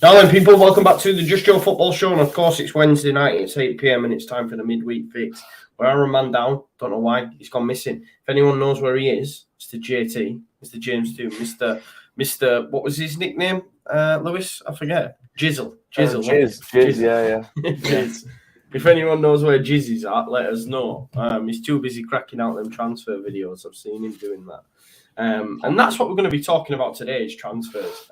Now then, people, welcome back to the Just Joe Football Show. And of course, it's Wednesday night, it's 8 p.m. and it's time for the midweek fix. We're Aaron man down. Don't know why. He's gone missing. If anyone knows where he is, Mr. JT, Mr. James 2, Mr. What was his nickname, Lewis? I forget. Jizzle. Jizz, yeah. Jizz. If anyone knows where Jizz is at, let us know. He's too busy cracking out them transfer videos. I've seen him doing that. And that's what we're going to be talking about today is transfers.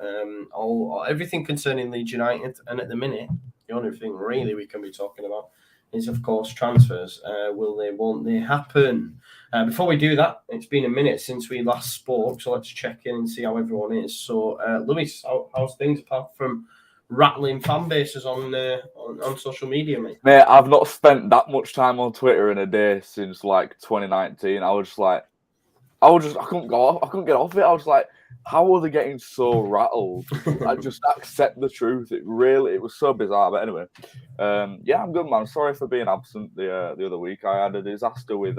Everything concerning Leeds United. And at the minute, the only thing really we can be talking about is, of course, transfers. Will they, won't they happen? Before we do that, it's been a minute since we last spoke, so let's check in and see how everyone is. So, Lewis, how's things apart from rattling fan bases on social media, mate? Mate, I've not spent that much time on Twitter in a day since like 2019. I couldn't get off it. I was like, how are they getting so rattled? I just accept the truth. It was so bizarre. But anyway, I'm good, man. Sorry for being absent the other week. I had a disaster with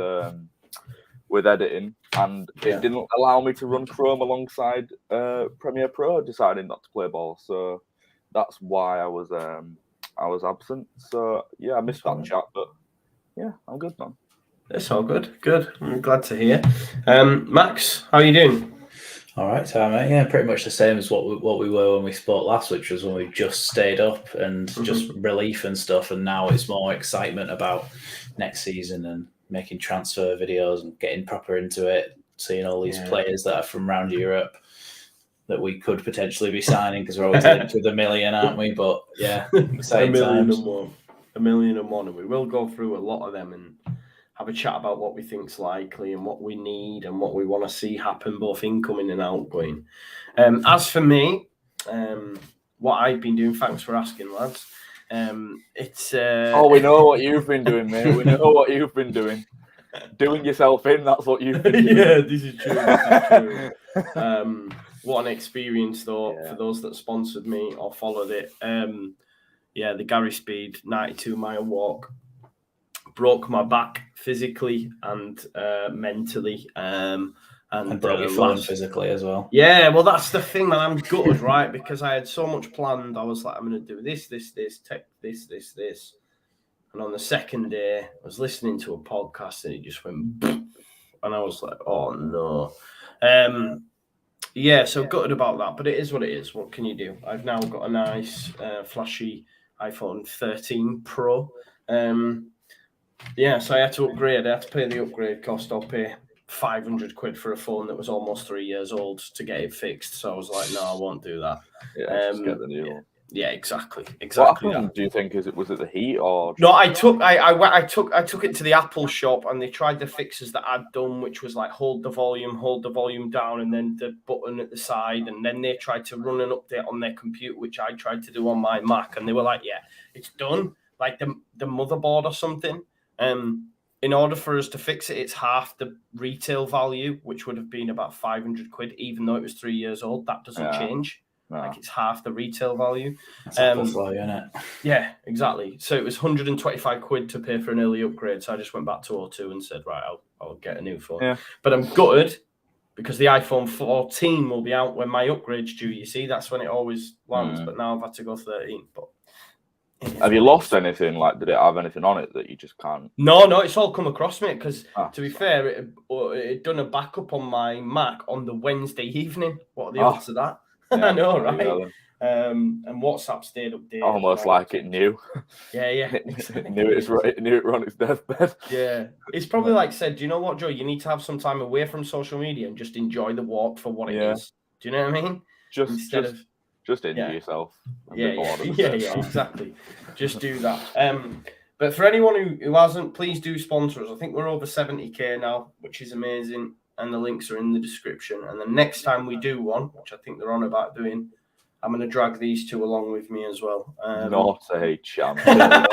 editing, and it didn't allow me to run Chrome alongside Premiere Pro, deciding not to play ball. So that's why I was absent. So yeah, I missed that chat, but yeah, I'm good, man. It's all good. Good. I'm glad to hear. Max, how are you doing? All right, mate. Yeah, pretty much the same as what we were when we spoke last, which was when we just stayed up and just relief and stuff. And now it's more excitement about next season and making transfer videos and getting proper into it, seeing all these players that are from around Europe that we could potentially be signing because we're always linked with a million, aren't we? But yeah, exciting times. A million and one, and we will go through a lot of them and have a chat about what we think's likely and what we need and what we want to see happen, both incoming and outgoing. As for me, what I've been doing, thanks for asking, lads. It's we know what you've been doing, mate. We know what you've been doing. Doing yourself in, that's what you've been doing. Yeah, this is true. What an experience, though, for those that sponsored me or followed it. The Gary Speed 92-mile walk broke my back physically and mentally. And broke your phone physically as well. Yeah, well, that's the thing, man. I'm gutted, right? Because I had so much planned. I was like, I'm going to do this, tech, this. And on the second day, I was listening to a podcast and it just went, and I was like, oh, no. So gutted about that, but it is what it is. What can you do? I've now got a nice, flashy iPhone 13 Pro. So I had to upgrade. I had to pay the upgrade cost. I'll pay 500 quid for a phone that was almost 3 years old to get it fixed. So I was like, no, I won't do that. Just get the new one. Yeah, exactly. What happened, do you think? Was it the heat or? No, I took it to the Apple shop and they tried the fixes that I'd done, which was like hold the volume down, and then the button at the side, and then they tried to run an update on their computer, which I tried to do on my Mac, and they were like, yeah, it's done. Like the motherboard or something. In order for us to fix it, it's half the retail value, which would have been about 500 quid, even though it was 3 years old. That doesn't change. No. Like it's half the retail value. That's Apple's value, isn't it? Yeah, exactly. So it was 125 quid to pay for an early upgrade. So I just went back to O2 and said, right, I'll get a new phone. Yeah. But I'm gutted because the iPhone 14 will be out when my upgrade's due. You see, that's when it always lands. But now I've had to go 13. But have you lost anything? Like, did it have anything on it that you just can't? No, it's all come across, mate. Because to be fair, it done a backup on my Mac on the Wednesday evening. What are the odds of that? Yeah, I know, right? And WhatsApp stayed updated. Almost like it knew. Yeah. It knew it were on its deathbed. Yeah, it's probably like said, do you know what, Joe? You need to have some time away from social media and just enjoy the walk for what it is. Do you know what I mean? Just enjoy yourself. Yeah, exactly. Just do that. But for anyone who hasn't, please do sponsor us. I think we're over 70k now, which is amazing. And the links are in the description. And the next time we do one, which I think they're on about doing, I'm going to drag these two along with me as well. Not a chance. I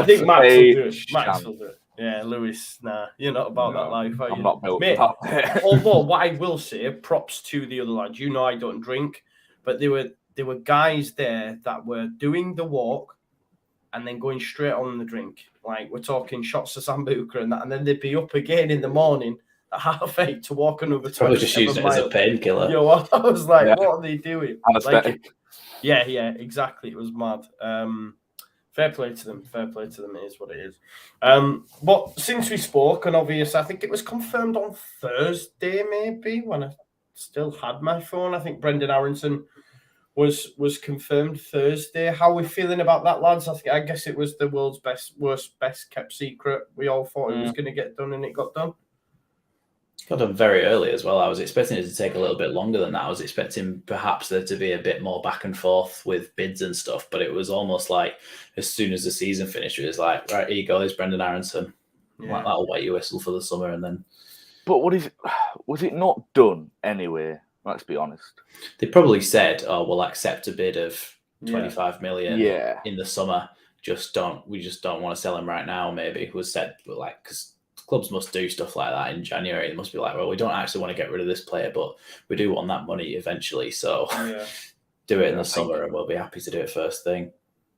think Max will do it. Yeah, Lewis, nah, you're not about that life, are you? I'm not built for that. Although, what I will say, props to the other lads. You know I don't drink, but there were guys there that were doing the walk and then going straight on the drink. Like, we're talking shots of Sambuca and that, and then they'd be up again in the morning at 8:30 to walk another 27 Probably just used it as a miles. painkiller. Yo, I was like, Yeah. what are they doing? Anesthetic. Yeah, exactly. It was mad. Fair play to them. Fair play to them. It is what it is. But since we spoke, and obviously, I think it was confirmed on Thursday, maybe when I still had my phone. I think Brendan Aaronson was confirmed Thursday. How are we feeling about that, lads? I guess it was the world's best kept secret. We all thought it was going to get done, and it got done. Got done very early as well. I was expecting it to take a little bit longer than that. I was expecting perhaps there to be a bit more back and forth with bids and stuff, but it was almost like as soon as the season finished, it was like, right, here you go, there's Brendan Aaronson. Yeah. Like, that'll wet your whistle for the summer, and then. But was it not done anyway? Let's be honest. They probably said, "Oh, we'll accept a bid of 25 million in the summer. We just don't want to sell him right now." Maybe it was said, but like because clubs must do stuff like that in January. They must be like, "Well, we don't actually want to get rid of this player, but we do want that money eventually. So do it in the summer, and we'll be happy to do it first thing."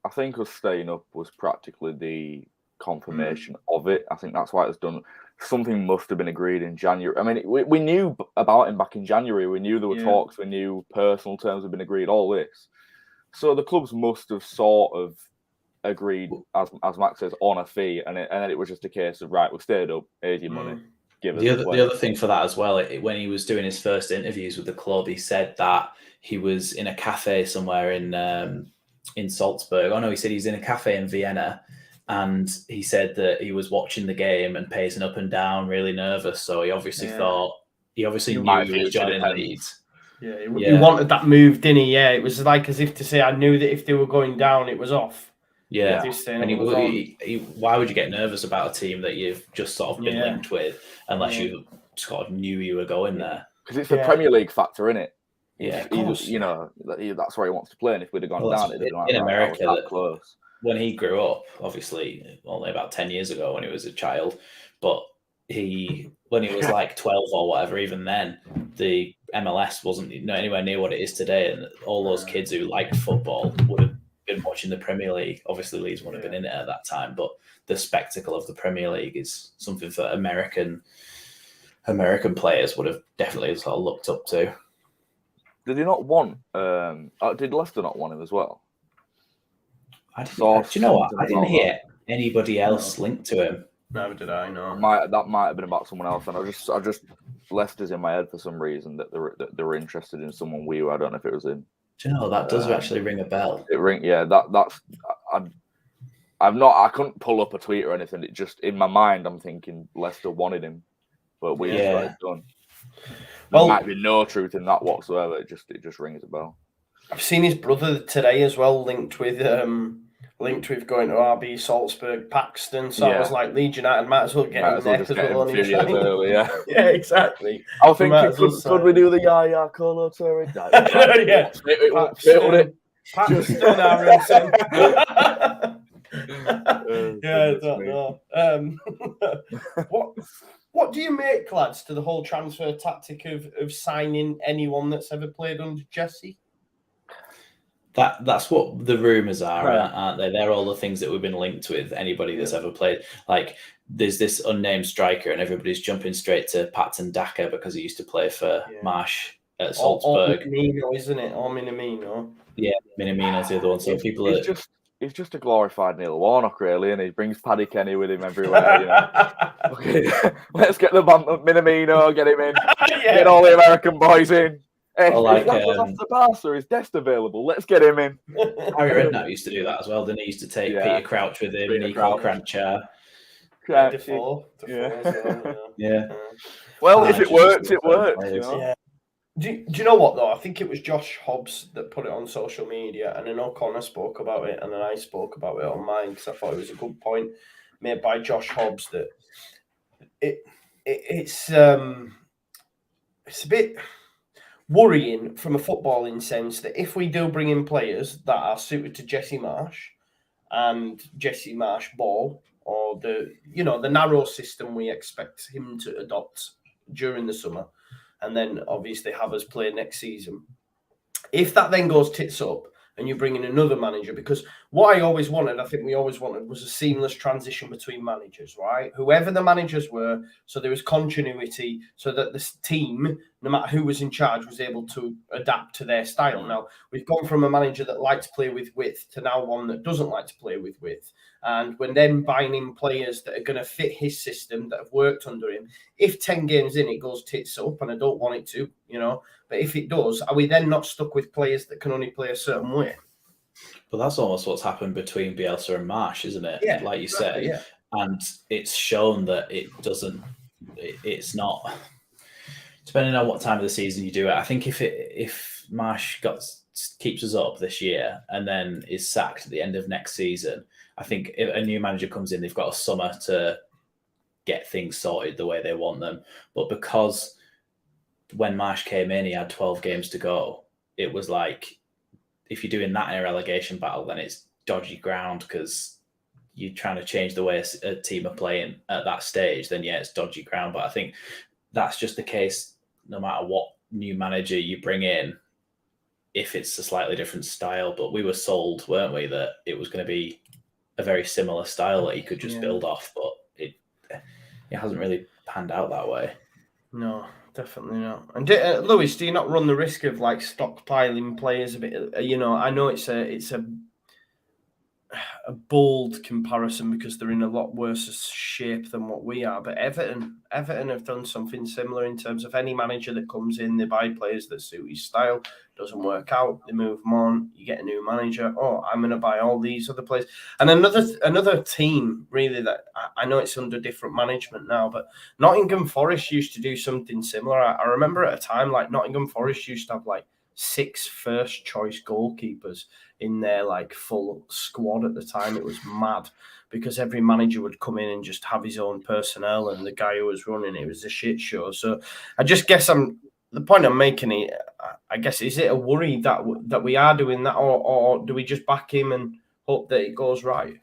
I think us staying up was practically the confirmation of it. I think that's why it was done. Something must have been agreed in January. I mean, we knew about him back in January. We knew there were talks. We knew personal terms had been agreed, all this. So the clubs must have sort of agreed, as Max says, on a fee. And then it was just a case of, right, we've stayed up, here's your money. Give us the other thing for that as well, when he was doing his first interviews with the club, he said that he was in a cafe somewhere in Salzburg. Oh, no, he said he was in a cafe in Vienna. And he said that he was watching the game and pacing up and down, really nervous. So he obviously knew he was joining Leeds. Yeah, he wanted that move, didn't he? Yeah, it was like as if to say, I knew that if they were going down, it was off. Yeah, and why would you get nervous about a team that you've just sort of been linked with, unless you sort of knew you were going there? Because it's the Premier League factor, isn't it? Yeah, that's where he wants to play. And if we'd have gone down, in America, that close. When he grew up, obviously only about 10 years ago when he was a child, but when he was like 12 or whatever, even then, the MLS wasn't anywhere near what it is today. And all those kids who liked football would have been watching the Premier League. Obviously, Leeds would have been in it at that time, but the spectacle of the Premier League is something that American players would have definitely sort of looked up to. Did he not want? Did Leicester not want him as well? Do you know what? I didn't hear anybody else linked to him. Neither did I. No, that might have been about someone else, and I just Leicester's in my head for some reason that they were interested in someone we were. I don't know if it was in. Do you know that does actually ring a bell? That's. I couldn't pull up a tweet or anything. It just in my mind, I'm thinking Leicester wanted him, but we had done. There might be no truth in that whatsoever. It just rings a bell. I've seen his brother today as well, linked with going to RB Salzburg, Paxton. So I was like, Leeds United might as well get him there because we're only early, yeah, exactly. I was thinking, could we do the Yaya Colo Tour? Paxton, Aaronson. I don't know. What do you make, lads, to the whole transfer tactic of signing anyone that's ever played under Jesse? That's what the rumours are, aren't they? They're all the things that we've been linked with. Anybody that's ever played, like there's this unnamed striker, and everybody's jumping straight to Patton Daka because he used to play for Marsh at Salzburg. Or Minamino, isn't it? Or Minamino. Yeah, Minamino's the other one. So he's just a glorified Neil Warnock, really, and he brings Paddy Kenny with him everywhere. Okay, let's get the Minamino, get him in, get all the American boys in. Hey, after Barca, is Dest available? Let's get him in. Harry Redknapp used to do that as well. Didn't he? Used to take Peter Crouch with him, Nico Kranjčar. Defoe. Well, if it works, it works. You know? Yeah. Do you know what, though? I think it was Josh Hobbs that put it on social media, and I know Connor spoke about it, and then I spoke about it on mine because I thought it was a good point made by Josh Hobbs that it's a bit worrying from a footballing sense that if we do bring in players that are suited to Jesse Marsh and Jesse Marsh ball, or the narrow system we expect him to adopt during the summer, and then obviously have us play next season. If that then goes tits up and you bring in another manager, because what I always wanted, I think we always wanted, was a seamless transition between managers, right? Whoever the managers were, so there was continuity, so that the team, no matter who was in charge, was able to adapt to their style. Now, we've gone from a manager that likes to play with width to now one that doesn't like to play with width. And when then buying in players that are going to fit his system, that have worked under him, if 10 games in it goes tits up, and I don't want it to, but if it does, are we then not stuck with players that can only play a certain way? But that's almost what's happened between Bielsa and Marsch, isn't it? Yeah, like you say. Yeah. And it's shown that it's not, depending on what time of the season you do it. I think if Marsch keeps us up this year and then is sacked at the end of next season, I think if a new manager comes in, they've got a summer to get things sorted the way they want them. But because when Marsch came in, he had 12 games to go, it was like, if you're doing that in a relegation battle, then it's dodgy ground because you're trying to change the way a team are playing at that stage, then yeah, it's dodgy ground. But I think that's just the case no matter what new manager you bring in, if it's a slightly different style. But we were sold, weren't we, that it was going to be a very similar style that you could just build off, but it hasn't really panned out that way. No, definitely not. And Lewis, do you not run the risk of like stockpiling players a bit? I know it's a bold comparison because they're in a lot worse shape than what we are. But Everton have done something similar in terms of any manager that comes in, they buy players that suit his style. Doesn't work out, they move them on. You get a new manager. Oh, I'm going to buy all these other players. And another team really that I know it's under different management now, but Nottingham Forest used to do something similar. I remember at a time like Nottingham Forest used to have like 6 first choice goalkeepers in their like full squad at the time. It was mad because every manager would come in and just have his own personnel, and the guy who was running it was a shit show. So I just guess the point I'm making, I guess, is it a worry that we are doing that, or do we just back him and hope that it goes right?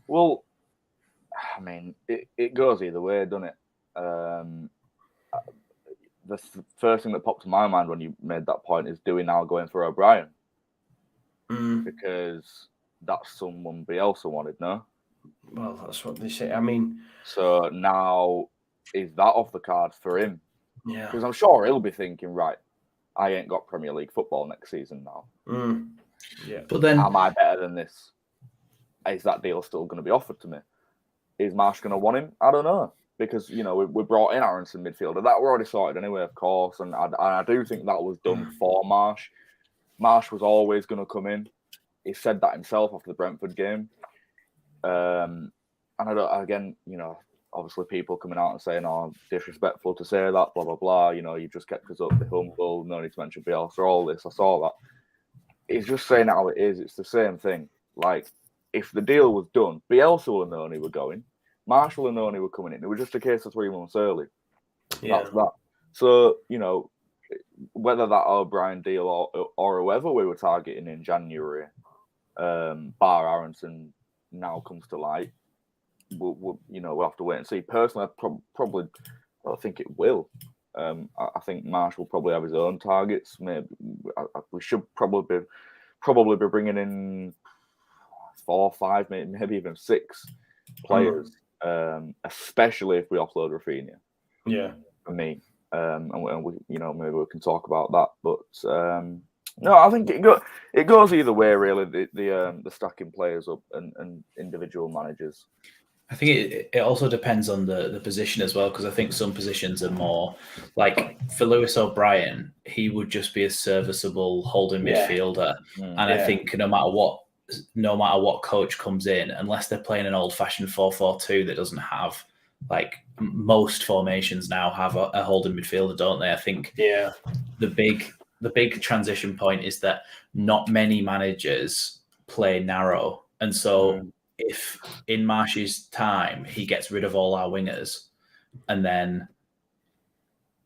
Well, I mean, it goes either way, doesn't it? The first thing that popped to my mind when you made that point is, do we now go in for O'Brien? Because that's someone Bielsa wanted, no? Well, that's what they say. I mean, so now is that off the cards for him? Yeah, because I'm sure he'll be thinking, right, I ain't got Premier League football next season now. Yeah, but then am I better than this? Is that deal still going to be offered to me? Is Marsch going to want him? I don't know. Because, we brought in Aaronson midfielder. That were already sorted anyway, of course. And I do think that was done for Marsch. Marsch was always going to come in. He said that himself after the Brentford game. And obviously people coming out and saying, oh, disrespectful to say that, blah, blah, blah. You just kept us up, be humble, no need to mention Bielsa, all this. I saw that. He's just saying how it is. It's the same thing. Like, if the deal was done, Bielsa will have known he were going. Marsch will have known he were coming in. It was just a case of 3 months early. Yeah. That's that. So, whether that O'Brien deal or whoever we were targeting in January, bar Aaronson, now comes to light, we'll have to wait and see. Personally, I probably don't think it will. I think Marsch will probably have his own targets. Maybe we should probably be bringing in 4, 5, maybe even 6 players. Especially if we offload Rafinha. Yeah, for me, and we, maybe we can talk about that. But no, I think it goes either way. Really, the stacking players up and individual managers. I think it also depends on the position as well, because I think some positions are more like, for Lewis O'Brien, he would just be a serviceable holding midfielder, and I think no matter what coach comes in, unless they're playing an old-fashioned 4-4-2 that doesn't have, like, most formations now have a holding midfielder, don't they? I think the big transition point is that not many managers play narrow, and so if in Marsch's time he gets rid of all our wingers and then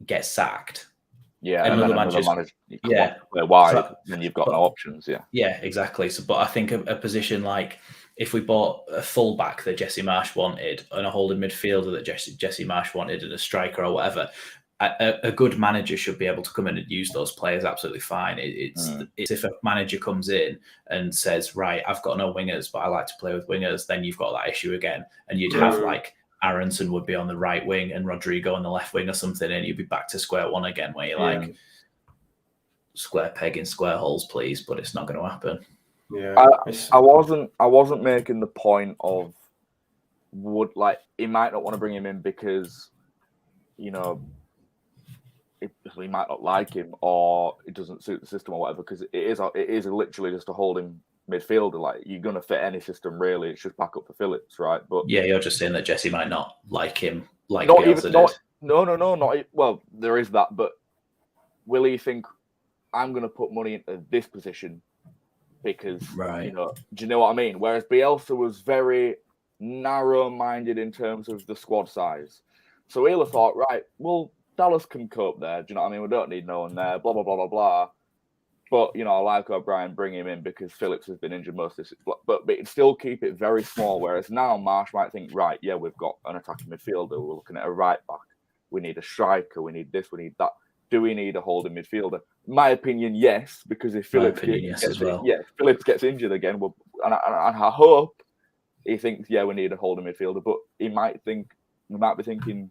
gets sacked. Yeah, and another manager play wide, then you've got no options. Yeah, exactly. So, but I think a position like, if we bought a fullback that Jesse Marsch wanted, and a holding midfielder that Jesse Marsch wanted, and a striker or whatever, a good manager should be able to come in and use those players absolutely fine. It's if a manager comes in and says, right, I've got no wingers, but I like to play with wingers, then you've got that issue again. And you'd have like Aaronson would be on the right wing and Rodrigo on the left wing or something, and you'd be back to square one again, where you're like, square peg in square holes, please, but it's not going to happen. Yeah, I wasn't making the point of he might not want to bring him in because, you know, he might not like him or it doesn't suit the system or whatever, because it is literally just a holding midfielder. Like, you're going to fit any system really. It's just back up for Phillips, right? But yeah, you're just saying that Jesse might not like him like not Bielsa even, did. No. Well, there is that, but will he think I'm going to put money into this position because, you know, do you know what I mean? Whereas Bielsa was very narrow-minded in terms of the squad size. So he'll have thought, right, well, Dallas can cope there. Do you know what I mean? We don't need no one there, blah, blah, blah, blah, blah. But, you know, I like O'Brien, bring him in because Phillips has been injured most of this. But it'd still keep it very small. Whereas now Marsh might think, right, yeah, we've got an attacking midfielder. We're looking at a right back. We need a striker. We need this. We need that. Do we need a holding midfielder? My opinion, yes, because if Phillips Phillips gets injured again, and I hope he thinks, yeah, we need a holding midfielder, but he might be thinking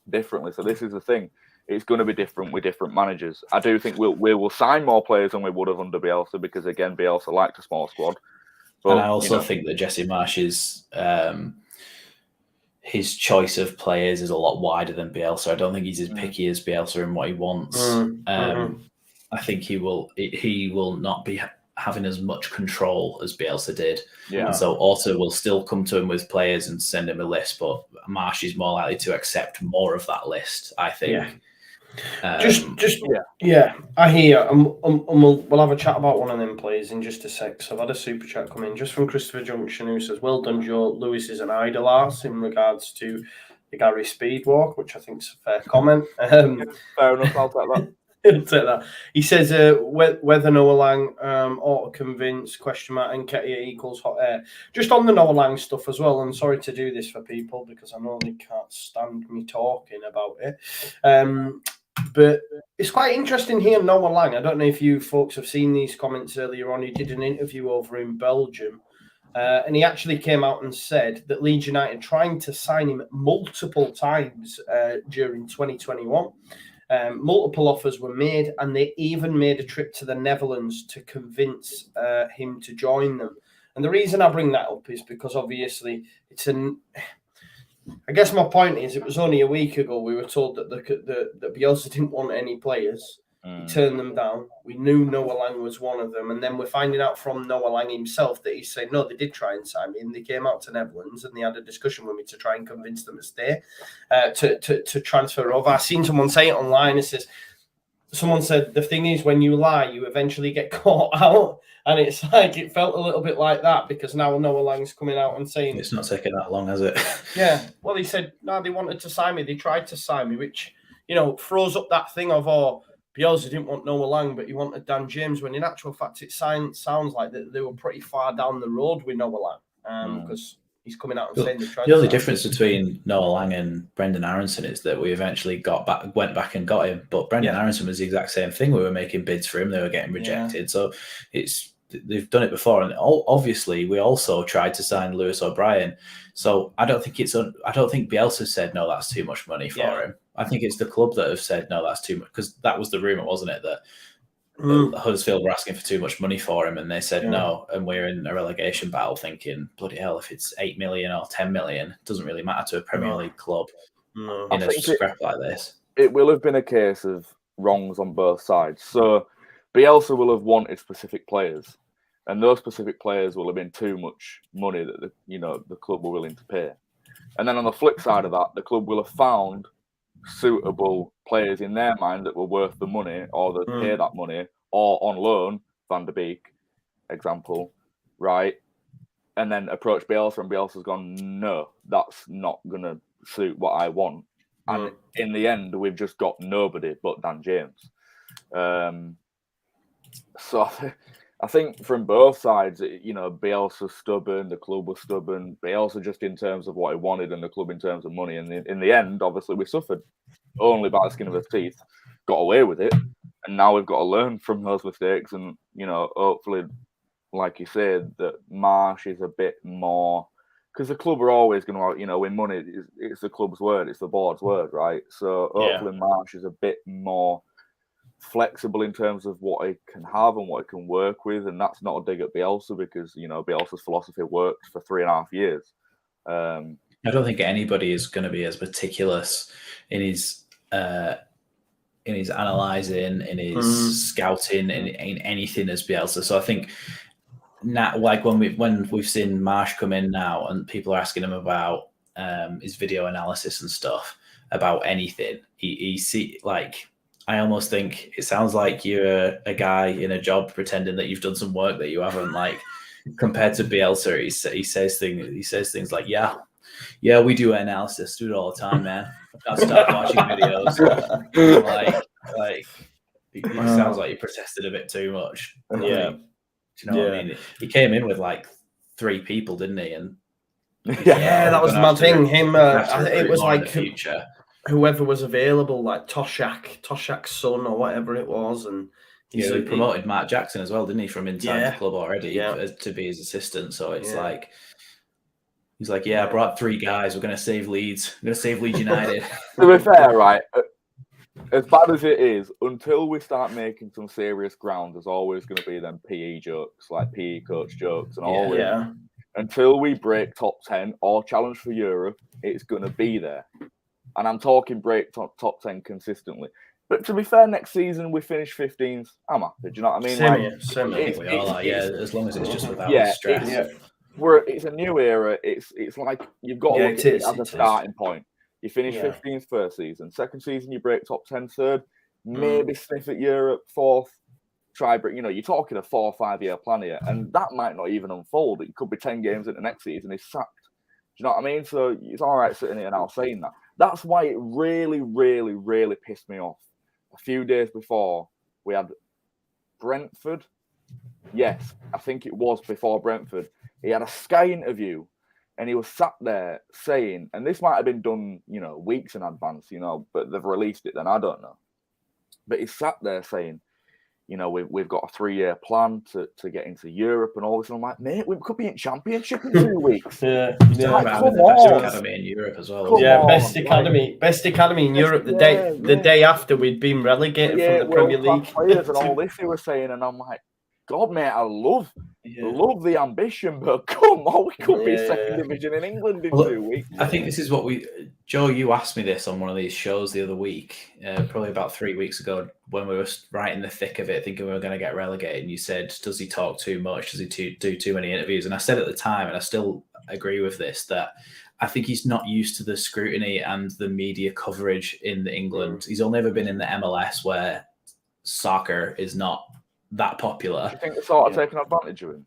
differently. So this is the thing. It's going to be different with different managers. I do think we will sign more players than we would have under Bielsa because, again, Bielsa liked a small squad. But, and I also think that Jesse Marsh's his choice of players is a lot wider than Bielsa. I don't think he's as picky as Bielsa in what he wants. I think he will not be having as much control as Bielsa did. Yeah. And so Otto will still come to him with players and send him a list, but Marsh is more likely to accept more of that list, I think. Yeah. I hear, and we'll have a chat about one of them players in just a sec. So I've had a super chat come in just from Christopher Junction, who says, "Well done, Joe. Lewis is an idol arse in regards to the Gary Speed walk," which I think is a fair comment. Fair enough. I'll take that. He'll take that. He says, "Whether Noah Lang ought to convince ? Nketiah equals hot air." Just on the Noah Lang stuff as well. I'm sorry to do this for people because I know they can't stand me talking about it. But it's quite interesting here, Noah Lang. I don't know if you folks have seen these comments earlier on. He did an interview over in Belgium, and he actually came out and said that Leeds United trying to sign him multiple times during 2021. Multiple offers were made, and they even made a trip to the Netherlands to convince him to join them. And the reason I bring that up is because obviously I guess my point is, it was only a week ago we were told that that Bielsa didn't want any players. He turned them down. We knew Noah Lang was one of them, and then we're finding out from Noah Lang himself that he's saying, no, they did try and sign me, and they came out to Netherlands and they had a discussion with me to try and convince them to stay, to transfer over. I've seen someone say it online. It says, someone said, the thing is, when you lie, you eventually get caught out. And it's like, it felt a little bit like that because now Noah Lang's coming out and saying... It's not taken that long, has it? Yeah. Well, he said, no, they wanted to sign me. They tried to sign me, which, you know, throws up that thing of, Bielsa didn't want Noah Lang, but he wanted Dan James, when in actual fact, it sounds like that they were pretty far down the road with Noah Lang because he's coming out and saying they tried. The only difference between Noah Lang and Brendan Aaronson is that we eventually went back and got him. But Brendan Aaronson was the exact same thing. We were making bids for him; they were getting rejected. So they've done it before, and obviously we also tried to sign Lewis O'Brien. So I don't think Bielsa said no, that's too much money for him. I think it's the club that have said no, that's too much, because that was the rumor, wasn't it? That Huddersfield were asking for too much money for him, and they said no, and we're in a relegation battle thinking, bloody hell, if it's 8 million or 10 million, it doesn't really matter to a Premier League club in a scrap like this. It will have been a case of wrongs on both sides. So Bielsa will have wanted specific players, and those specific players will have been too much money that the club were willing to pay. And then on the flip side of that, the club will have found suitable players in their mind that were worth the money, or that pay that money, or on loan, Van der Beek, example, right? And then approach Bielsa, and Bielsa's gone, no, that's not going to suit what I want. And in the end, we've just got nobody but Dan James. So I think from both sides, Bielsa's stubborn, the club was stubborn. Bielsa just in terms of what he wanted, and the club in terms of money. And in the end, obviously, we suffered. only by the skin of his teeth, got away with it. And now we've got to learn from those mistakes. And, hopefully, like you said, that Marsh is a bit more... Because the club are always going to, win money. It's the club's word. It's the board's word, right? So hopefully Marsh is a bit more flexible in terms of what he can have and what he can work with. And that's not a dig at Bielsa because, Bielsa's philosophy worked for 3.5 years. I don't think anybody is going to be as meticulous in his analysing, in his scouting, in anything as Bielsa. So I think... Now, like when we've seen Marsh come in now, and people are asking him about his video analysis and stuff about anything, I almost think it sounds like you're a guy in a job pretending that you've done some work that you haven't. Like compared to Bielsa, he says things like, "Yeah, we do analysis, do it all the time, man. I can't stop watching videos." It sounds like you protested a bit too much. Yeah. Do you know what I mean? He came in with like 3 people, didn't he? And that was my thing. It was like future. Whoever was available, like Toshak's son or whatever it was, and he promoted Matt Jackson as well, didn't he, from inside the club already to be his assistant. So it's like he's like, I brought 3 guys. We're going to save Leeds. We're going to save Leeds United. To be fair, right? As bad as it is, until we start making some serious ground, there's always going to be them PE jokes, like PE coach jokes, and until we break top 10 or challenge for Europe, it's going to be there. And I'm talking break top 10 consistently. But to be fair, next season we finish 15th. I'm happy. Do you know what I mean? Same. As long as it's just without stress. It's a new era. It's like you've got to look at it as a starting point. You finish 15th first season. Second season, you break top 10 third. Maybe sniff at Europe fourth. Try break. You're talking a 4 or 5 year plan here, and that might not even unfold. It could be 10 games into next season. He's sacked. Do you know what I mean? So it's all right sitting here now saying that. That's why it really, really, really pissed me off. A few days before we had Brentford. Yes, I think it was before Brentford. He had a Sky interview. And he was sat there saying, and this might have been done, weeks in advance, but they've released it then, I don't know. But he sat there saying, we've got a 3-year plan to get into Europe and all this. And I'm like, mate, we could be in Championship in 2 weeks. Come on. Best academy in Europe as well. Best academy in Europe. The day after we'd been relegated from the Premier League. Players and all this he was saying, and I'm like, God, mate, I love the ambition, but come on, we could be second division in England in 2 weeks. I think this is what Joe, you asked me this on one of these shows the other week, probably about 3 weeks ago, when we were right in the thick of it, thinking we were going to get relegated. And you said, does he talk too much? Does he do too many interviews? And I said at the time, and I still agree with this, that I think he's not used to the scrutiny and the media coverage in England. He's only ever been in the MLS, where soccer is not that popular. Do you think they're sort of taking advantage of him?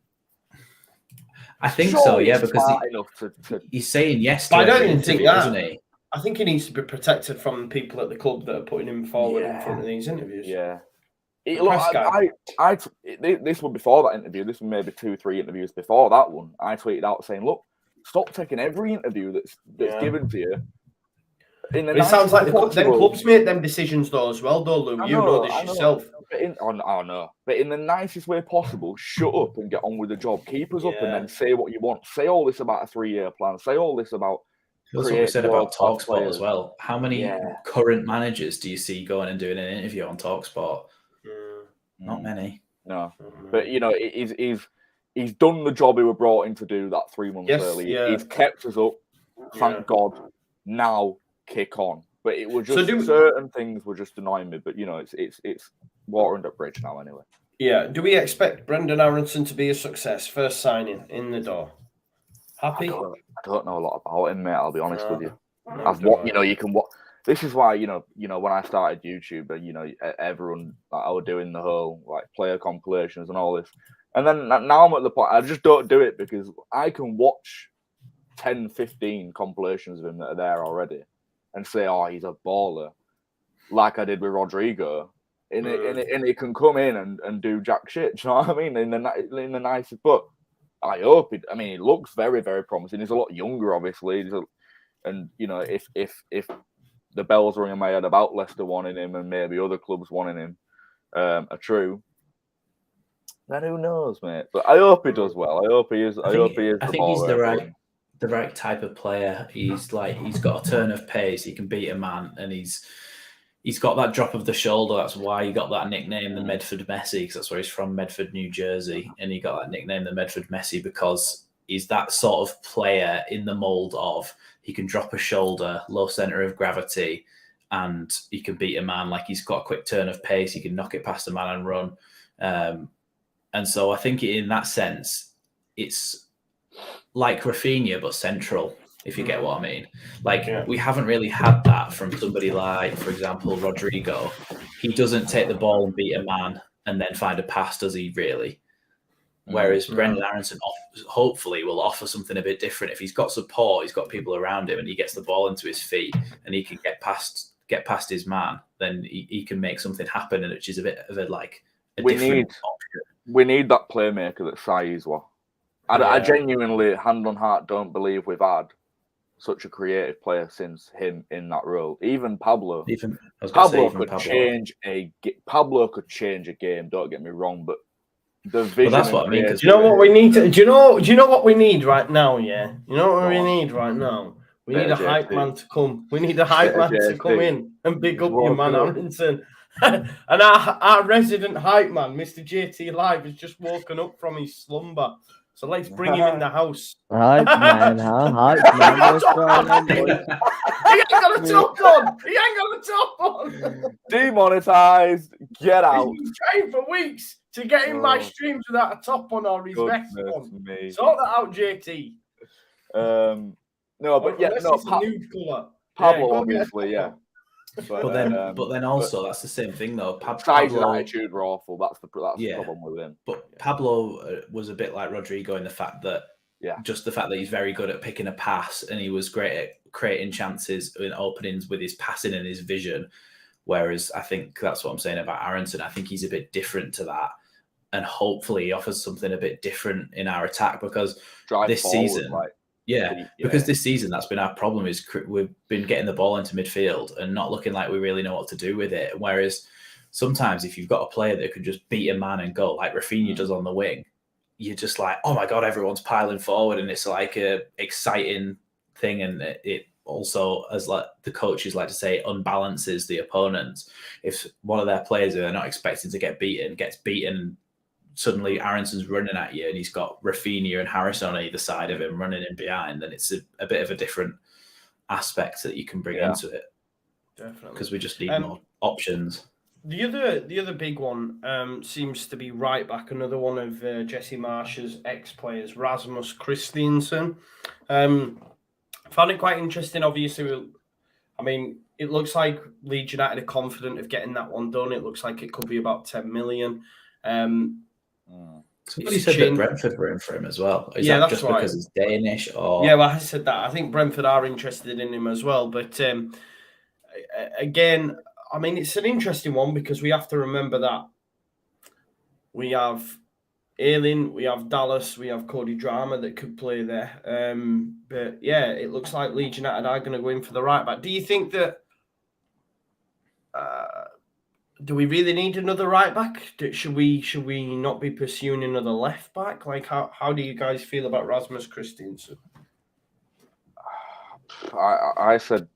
I think so, because he's saying yes to I don't even think that. Isn't he? I think he needs to be protected from people at the club that are putting him forward in front of these interviews. Yeah. This was before that interview. This was maybe 2-3 interviews before that one. I tweeted out saying, look, stop taking every interview that's given to you. It sounds like them clubs make them decisions though as well, though, Lou. You know this yourself. But in the nicest way possible, shut up and get on with the job. Keep us up and then say what you want. Say all this about a 3-year plan. Say all this about... That's what we said about TalkSport as well. How many current managers do you see going and doing an interview on TalkSport? Not many. No. But, he's done the job he was brought in to do that 3 months earlier. He's kept us up. Thank God. Now, kick on. But it was just certain things were just annoying me. But, it's water under bridge now anyway. Yeah. Do we expect Brendan Aaronson to be a success? First signing in the door. Happy? I don't know a lot about him, mate. I'll be honest with you. You can watch. This is why when I started YouTube, everyone I was doing the whole player compilations and all this, and then now I'm at the point I just don't do it because I can watch 10, 15 compilations of him that are there already, and say, oh, he's a baller, like I did with Rodrigo, and it can come in and do jack shit. Do you know what I mean? In the nicest, but I hope it. I mean, he looks very, very promising. He's a lot younger, obviously, and if the bells ring in my head about Leicester wanting him and maybe other clubs wanting him are true, then who knows, mate? But I hope he does well. I hope he is. I think he's the right type of player. He's got a turn of pace. He can beat a man, and he's got that drop of the shoulder. That's why he got that nickname, the Medford Messi, because that's where he's from, Medford, New Jersey, and he got that nickname, the Medford Messi, because he's that sort of player in the mold of he can drop a shoulder, low center of gravity, and he can beat a man. Like, he's got a quick turn of pace. He can knock it past a man and run. And so I think in that sense, it's like Rafinha, but central, if you get what I mean. Like, we haven't really had that from somebody like, for example, Rodrigo. He doesn't take the ball and beat a man and then find a pass, does he, really? Whereas Brendan Aaronson hopefully will offer something a bit different. If he's got support, he's got people around him, and he gets the ball into his feet and he can get past his man, then he can make something happen, and which is a bit of a different option. We need that playmaker that Sai's was. I genuinely, hand on heart, don't believe we've had such a creative player since him in that role. Even Pablo. Pablo could change a game. Don't get me wrong, but the vision. Well, that's what I mean. Do you know what we need? Do you know what we need right now? Yeah, you know what we need right now. We need a hype man to come. We need a hype man to come in and big up your man Aaronson. And our resident hype man, Mr. JT Live, has just woken up from his slumber. So let's bring him in the house. Hype man, huh? Hype man. What's going on, boy? He ain't got a top on. He ain't got a top on. Demonetized. Get out. He's been trying for weeks to get in my streams without a top on or his vest on. Sort that out, JT. No, but nude colour. Pablo, obviously, yeah. But then also that's the same thing though. Pablo's attitude were awful. That's the problem with him. But Pablo was a bit like Rodrigo in the fact that just the fact that he's very good at picking a pass, and he was great at creating chances in openings with his passing and his vision. Whereas I think that's what I'm saying about Aaronson. I think he's a bit different to that, and hopefully he offers something a bit different in our attack, because this season. Because this season that's been our problem, is we've been getting the ball into midfield and not looking like we really know what to do with it. Whereas sometimes if you've got a player that could just beat a man and go, like Rafinha does on the wing, you're just like, oh my God, everyone's piling forward, and it's like a exciting thing. And it also, as like the coaches like to say, unbalances the opponents. If one of their players who they're not expecting to get beaten gets beaten, suddenly Aaronson's running at you and he's got Rafinha and Harrison on either side of him running in behind, then it's a bit of a different aspect that you can bring into it. Definitely. Because we just need more options. The other big one seems to be right back, another one of Jesse Marsh's ex-players, Rasmus Christiansen. Found it quite interesting, obviously. I mean, it looks like Leeds United are confident of getting that one done. It looks like it could be about 10 million. Somebody said that Brentford were in for him as well. Is that just because he's Danish? Or well, I said that. I think Brentford are interested in him as well. But again, I mean, it's an interesting one because we have to remember that we have Ayling, we have Dallas, we have Cody Drama that could play there. But yeah, it looks like Leeds United are going to go in for the right back. Do you think that? Do we really need another right back? Should we not be pursuing another left back? Like, how do you guys feel about Rasmus Christiansen? I said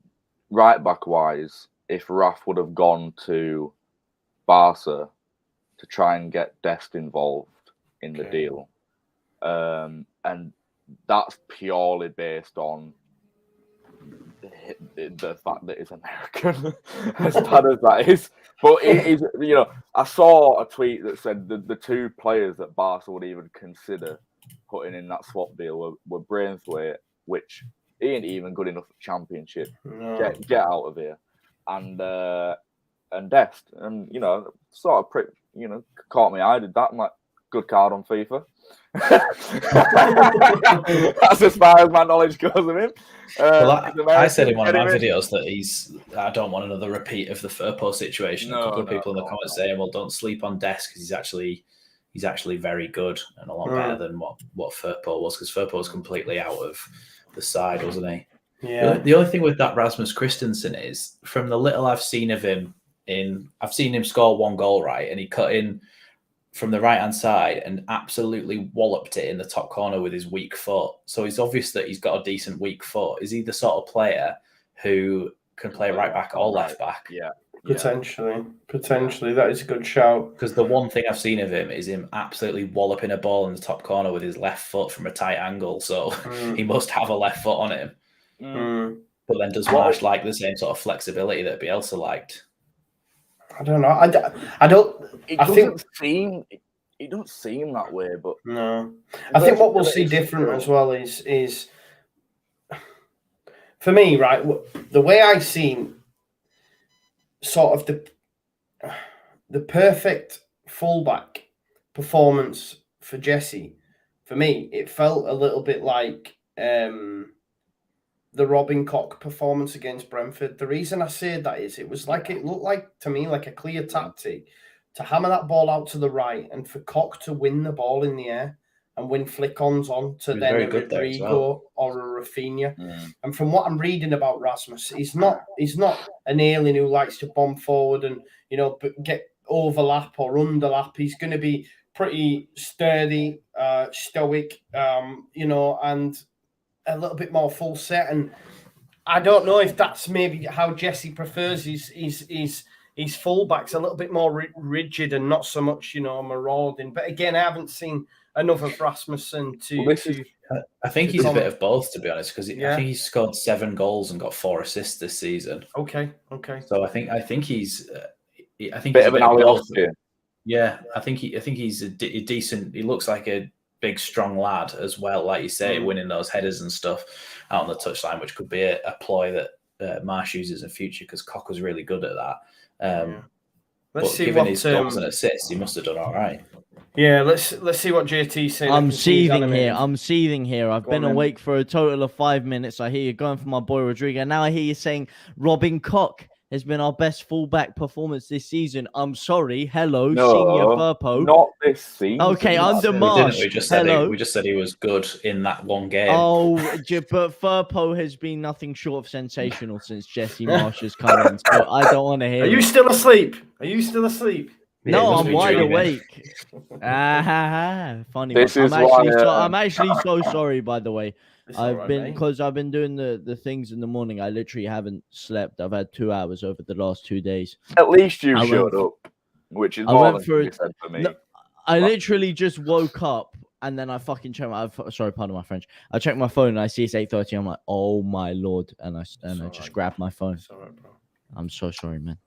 right back wise, if Raf would have gone to Barca to try and get Dest involved in the deal, and that's purely based on the fact that he's American, as bad as that is. But it is, I saw a tweet that said the two players that Barca would even consider putting in that swap deal were Braithwaite, which he ain't even good enough for Championship. No. Get out of here, and Dest, and sort of caught me. I did that. I'm like, good card on FIFA. That's as far as my knowledge goes of him. I said in one of my videos that I don't want another repeat of the Firpo situation. A couple of people in the comments saying, well, don't sleep on Dest because he's actually very good and a lot better than what Firpo was, because Firpo was completely out of the side, wasn't he? Yeah. The only thing with that Rasmus Christensen is, from the little I've seen of him, I've seen him score one goal, right, and he cut in from the right hand side and absolutely walloped it in the top corner with his weak foot. So it's obvious that he's got a decent weak foot. Is he the sort of player who can play right back or left back? Yeah. Potentially, that is a good shout. Because the one thing I've seen of him is him absolutely walloping a ball in the top corner with his left foot from a tight angle. So he must have a left foot on him. But then does Marsh like the same sort of flexibility that Bielsa liked? I don't know. I don't. It I doesn't think it doesn't seem that way, but no. I think what we'll see different as well is for me, right. The way I seen sort of the perfect fullback performance for Jesse, for me, it felt a little bit like the Robin Koch performance against Brentford. The reason I say that is it looked like to me like a clear tactic to hammer that ball out to the right and for Koch to win the ball in the air and win flick-ons on to then a Rodrigo or a Rafinha. And from what I'm reading about Rasmus, he's not an alien who likes to bomb forward and get overlap or underlap. He's going to be pretty sturdy, stoic, and a little bit more full set. And I don't know if that's maybe how Jesse prefers his fullbacks, a little bit more rigid and not so much, marauding. But again, I haven't seen enough of Rasmussen I think he's a bit of both, to be honest, because I think he's scored 7 goals and got 4 assists this season. Okay. So I think he's I think bit he's of an Alioski. Yeah, I think he's a decent. He looks like a big, strong lad as well, like you say, winning those headers and stuff out on the touchline, which could be a ploy that Marsh uses in future because Koch was really good at that. Let's see given what his goals and assists, he must have done all right. Yeah, let's see what JT's saying. I'm seething here. I've been awake for a total of 5 minutes. I hear you going for my boy Rodrigo. Now I hear you saying Robin Koch has been our best fullback performance this season. I'm sorry. Hello, Senior Firpo. Not this season. Okay, under Marsh. We just said he was good in that one game. Oh, but Firpo has been nothing short of sensational since Jesse Marsh has come in. So I don't want to hear. Are you still asleep? No, I'm wide awake. Funny. I'm actually so sorry, by the way. I've been doing the things in the morning. I literally haven't slept. I've had 2 hours over the last 2 days. At least you showed up, which is more than you said for me. No, I literally just woke up and then I fucking checked pardon my French. I checked my phone and I see it's 8:30. I'm like, oh my lord, and I just grabbed my phone. Sorry, bro. I'm so sorry, man.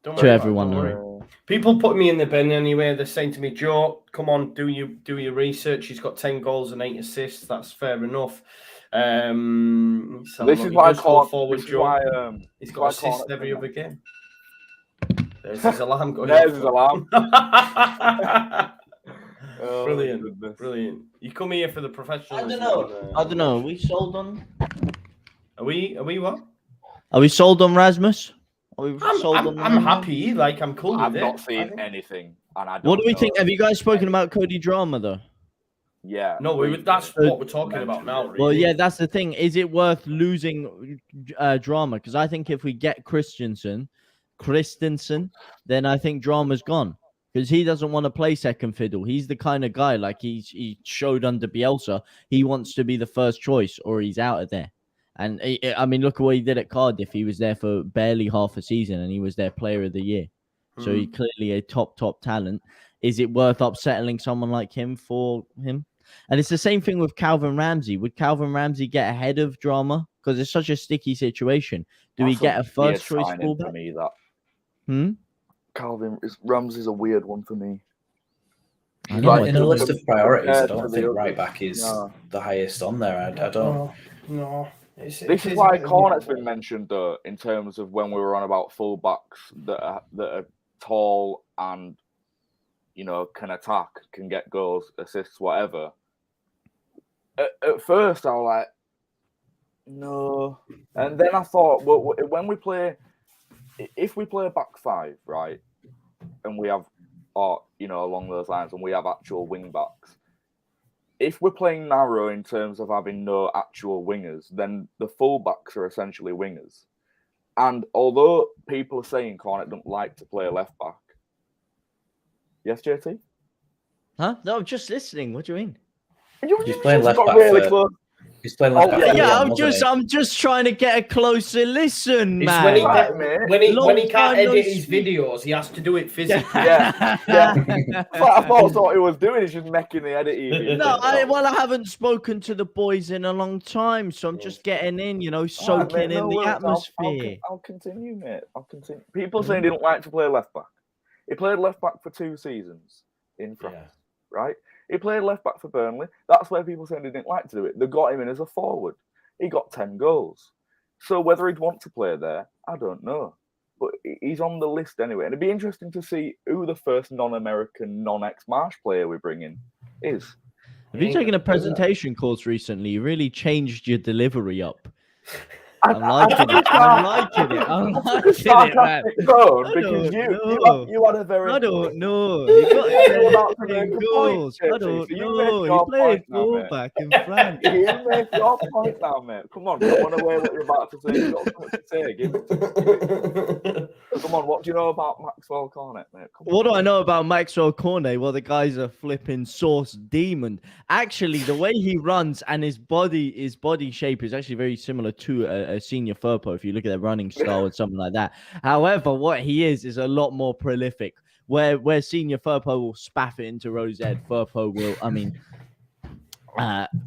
Don't to worry everyone, don't worry. People put me in the bin anyway. They're saying to me, Joe, come on, do your research. He's got 10 goals and 8 assists. That's fair enough. This is why I call forward, Joe. He's got assists every other game. There's his alarm going. There's his alarm. Brilliant. You come here for the professionals. I don't know. Are we sold on? Are we what? Are we sold on Rasmus? I'm happy. I'm cool with it. I've not seen anything, and I don't. What do we think? Have you guys spoken about Cody Drama though? Yeah. No, that's what we're talking about now. Really. Well, yeah, that's the thing. Is it worth losing Drama? Because I think if we get Christensen, then I think Drama's gone. Because he doesn't want to play second fiddle. He's the kind of guy, like he showed under Bielsa, he wants to be the first choice or he's out of there. And I mean, look at what he did at Cardiff. He was there for barely half a season and he was their player of the year. So he's clearly a top talent. Is it worth upsettling someone like him for him? And it's the same thing with Calvin Ramsey. Would Calvin Ramsey get ahead of Drama? Because it's such a sticky situation. Do we get a first choice fullback? For me, that. Calvin Ramsey's a weird one for me. In a list of priorities, I don't think right back is the highest on there. I don't. No. This is why Cornet's been mentioned, though, in terms of when we were on about fullbacks that are tall and, can attack, can get goals, assists, whatever. At first, I was like, no. And then I thought, well, if we play a back five, right, and we have, along those lines, and we have actual wing backs, if we're playing narrow in terms of having no actual wingers, then the fullbacks are essentially wingers. And although people are saying Cornet don't like to play left back, yes, JT? Huh? No, I'm just listening. What do you mean? He's playing left got back really for- close. He's playing left back. yeah, for Yeah, Leon, wasn't he? I'm just trying to get a closer listen, It's man. when he, Right, mate. when he Long can't time no edit his speak. videos, he has to do it physically. Yeah. I thought what he was doing is just making the edit easier. No, I haven't spoken to the boys in a long time, so I'm just getting in, soaking in the atmosphere. I'll continue, mate. I'll continue. People saying he didn't like to play left back. He played left back for 2 seasons in France, right? He played left back for Burnley. That's where people saying he didn't like to do it. They got him in as a forward. He got 10 goals. So whether he'd want to play there, I don't know. But he's on the list anyway. And it'd be interesting to see who the first non-American, non-ex-Marsh player we bring in is. Have you taken a presentation course recently? You really changed your delivery up. I'm liking it. I'm liking it. I'm liking it, man. Tone, I because don't you had a very. I don't know. He got to make 10 a goals. point, I don't JT, so you make know. He your played point now, mate. fullback in France. You make your point now, mate. Come on, don't want to wear what you're about to say. You've got something to say. Give it. Come on, what do you know about Maxwell Cornet, mate? Come on. What do I know about Maxwell Cornet? Well, the guy's a flipping sauce demon. Actually, the way he runs and his body shape is actually very similar to a senior Furpo, if you look at their running style or something like that. However, what he is a lot more prolific. Where senior Furpo will spaff it into Rosette,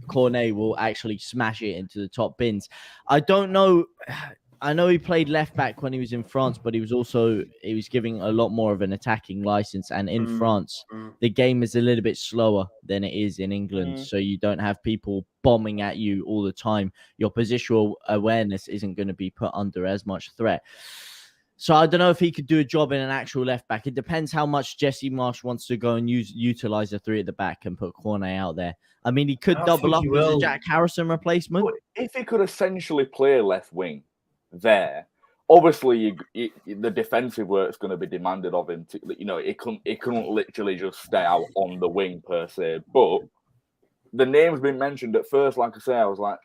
Cornet will actually smash it into the top bins. I don't know. I know he played left back when he was in France, but he was giving a lot more of an attacking license. And in France, the game is a little bit slower than it is in England. So you don't have people bombing at you all the time. Your positional awareness isn't going to be put under as much threat. So I don't know if he could do a job in an actual left back. It depends how much Jesse Marsh wants to go and utilize the 3 at the back and put Cornet out there. I mean, he could double up as a Jack Harrison replacement. But if he could essentially play left wing there, obviously the defensive work is going to be demanded of him. It couldn't literally just stay out on the wing per se. But the name's been mentioned at first. Like I say, I was like,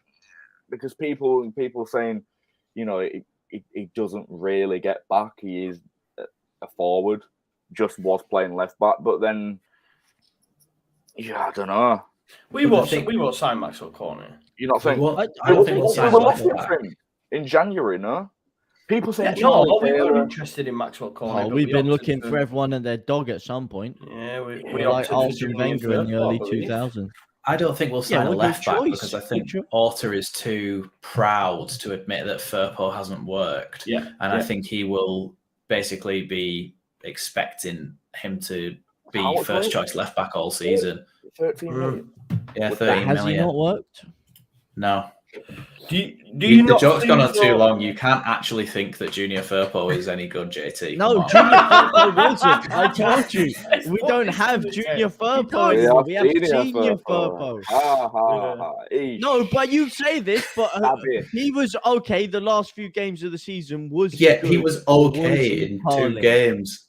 because people saying, he doesn't really get back. He is a forward, just was playing left back. But then, I don't know. We won't sign Maxwell Cornet. You're not saying? I don't think we'll sign left back. In January, no? People saying We were interested in Maxwell Cornet. We've been looking for everyone and their dog at some point. Yeah, we like Arsene Wenger in the early 2000s. I don't think we'll sign a left back because I think Good choice. Orta is too proud to admit that Firpo hasn't worked. Yeah. And I think he will basically be expecting him to be first choice left back all season. 13 million. Yeah, 13 Has he million. not worked? No. The joke's gone on too long. You can't actually think that Junior Firpo is any good, JT. No, Junior Firpo wasn't. I told you. We don't have Junior Firpo anymore. We have Senior Firpo. No, but you say this, but he was okay the last few games of the season. He was okay in 2 games.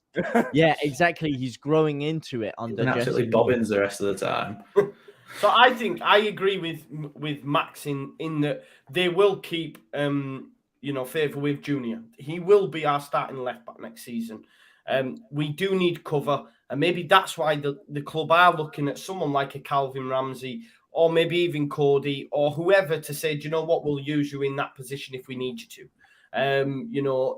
Yeah, exactly. He's growing into it under absolutely bobbins the rest of the time. So I think I agree with Max in that they will keep favour with Junior. He will be our starting left back next season. We do need cover, and maybe that's why the club are looking at someone like a Calvin Ramsey or maybe even Cody or whoever to say, do you know what, we'll use you in that position if we need you to.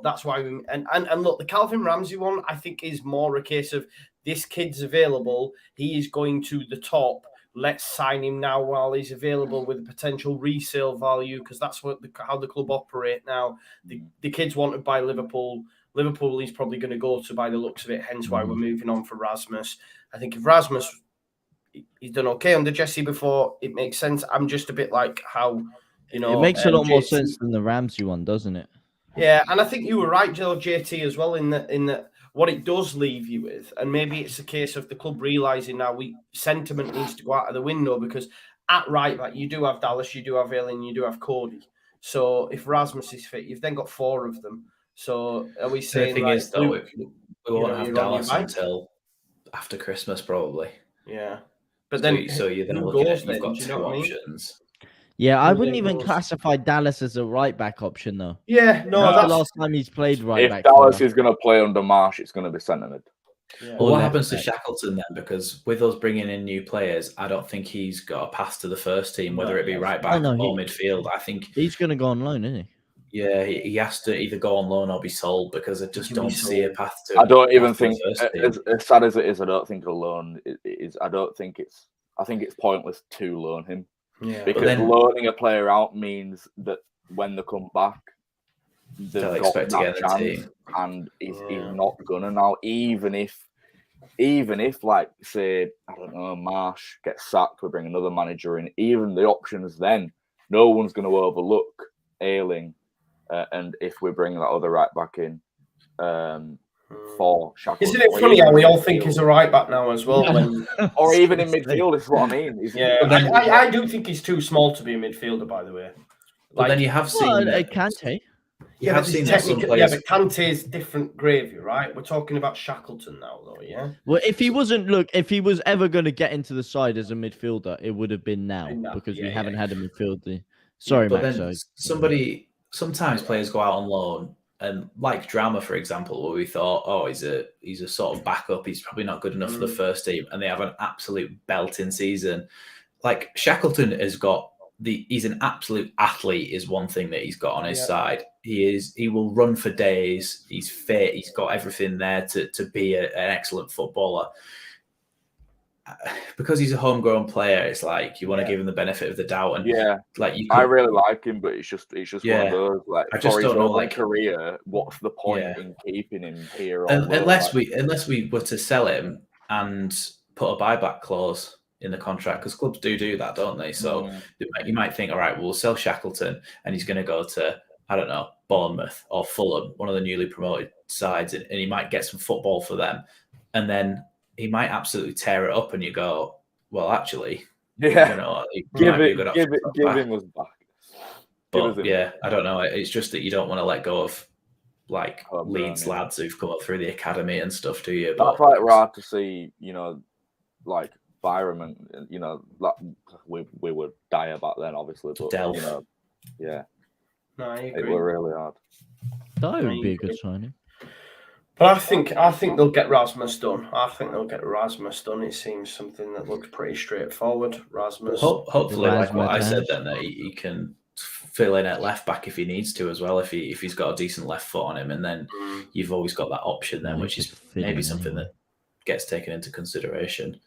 That's why and look, the Calvin Ramsey one I think is more a case of this kid's available. He is going to the top. Let's sign him now while he's available with a potential resale value because that's how the club operate now. The kid's wanted by Liverpool. Liverpool he's probably going to go to by the looks of it, hence why we're moving on for Rasmus. I think if Rasmus, he's done okay under Jesse before, it makes sense. I'm just a bit like how, it makes a lot more sense than the Ramsey one, doesn't it? Yeah, and I think you were right, Joe, JT, as well, in that what it does leave you with, and maybe it's a case of the club realising now sentiment needs to go out of the window because at right back, you do have Dallas, you do have Elland, you do have Cody. So if Rasmus is fit, you've then got 4 of them. So are we saying... The thing is, though, we won't have Dallas until after Christmas, probably. Yeah. But then, so you're then who looking goes at then? you've got Do you two know what I mean? options. Yeah, I Who wouldn't then even goes? classify Dallas as a right back option though. Yeah, no, That's the that's last time he's played right If back. for Dallas us. is going to play under Marsh, it's going to be centre mid. yeah. Well, Or what left happens to back. Shackleton then? Because with us bringing in new players, I don't think he's got a pass to the first team, whether No, it be yes. right back no, or midfield. I think, He's going to go on loan, isn't he? yeah, he has to either go on loan or be sold because I just can be don't see a sold. path to. I don't even path to the think, first team. as sad as it is, I don't think a loan is. I think it's pointless to loan him Yeah. because then- loaning a player out means that when they come back, They'll they've got expect to that get in the chance, team. and he's Yeah. not gonna now. Even if, like, say, I don't know, Marsh gets sacked, we bring another manager in. Even the options then, no one's going to overlook Ayling, and if we bring that other right back in for Shackleton. Isn't it or funny even how we in all think midfield. he's a right back now as well? When Or even in midfield, is what I mean. yeah, But then- I do think he's too small to be a midfielder. By the way, But then you have seen Well, that- Kante. you have but seen this that some technical- yeah, players. but Kante's different gravy, right? We're talking about Shackleton now, though. Yeah. Well, if he was ever going to get into the side as a midfielder, it would have been now because we haven't had a midfielder. Sorry, But Max. then sorry. sometimes players go out on loan, and like Drama, for example, where we thought, oh, he's a sort of backup. He's probably not good enough for the first team, and they have an absolute belting season. Like Shackleton has got he's an absolute athlete. Is one thing that he's got on his side. He will run for days. He's fit. He's got everything there to be an excellent footballer. Because he's a homegrown player, it's like you want to give him the benefit of the doubt, and like I really like him, but it's just one of those. Like, I just for his don't know, own like, career, what's the point in keeping him here? On loan? unless we were to sell him and put a buyback clause in the contract, because clubs do that, don't they? So you might think, all right, we'll sell Shackleton, and he's going to go to, I don't know, Bournemouth or Fulham, one of the newly promoted sides, and he might get some football for them, and then he might absolutely tear it up, and you go, well, actually, you know, give him us back. But yeah, I don't know. It's just that you don't want to let go of like Leeds lads who've come up through the academy and stuff, do you? That's like rare to see, you know, like Byram, and you know, like we were dire back then, obviously, but Delph. you know, No, I agree. it were really hard. That would be a good signing. But I think they'll get Rasmus done. It seems something that looks pretty straightforward. Rasmus. Hopefully, like what I Rasmus. said, then that he can fill in at left back if he needs to as well. If he's got a decent left foot on him, and then you've always got that option then, which is maybe something that gets taken into consideration.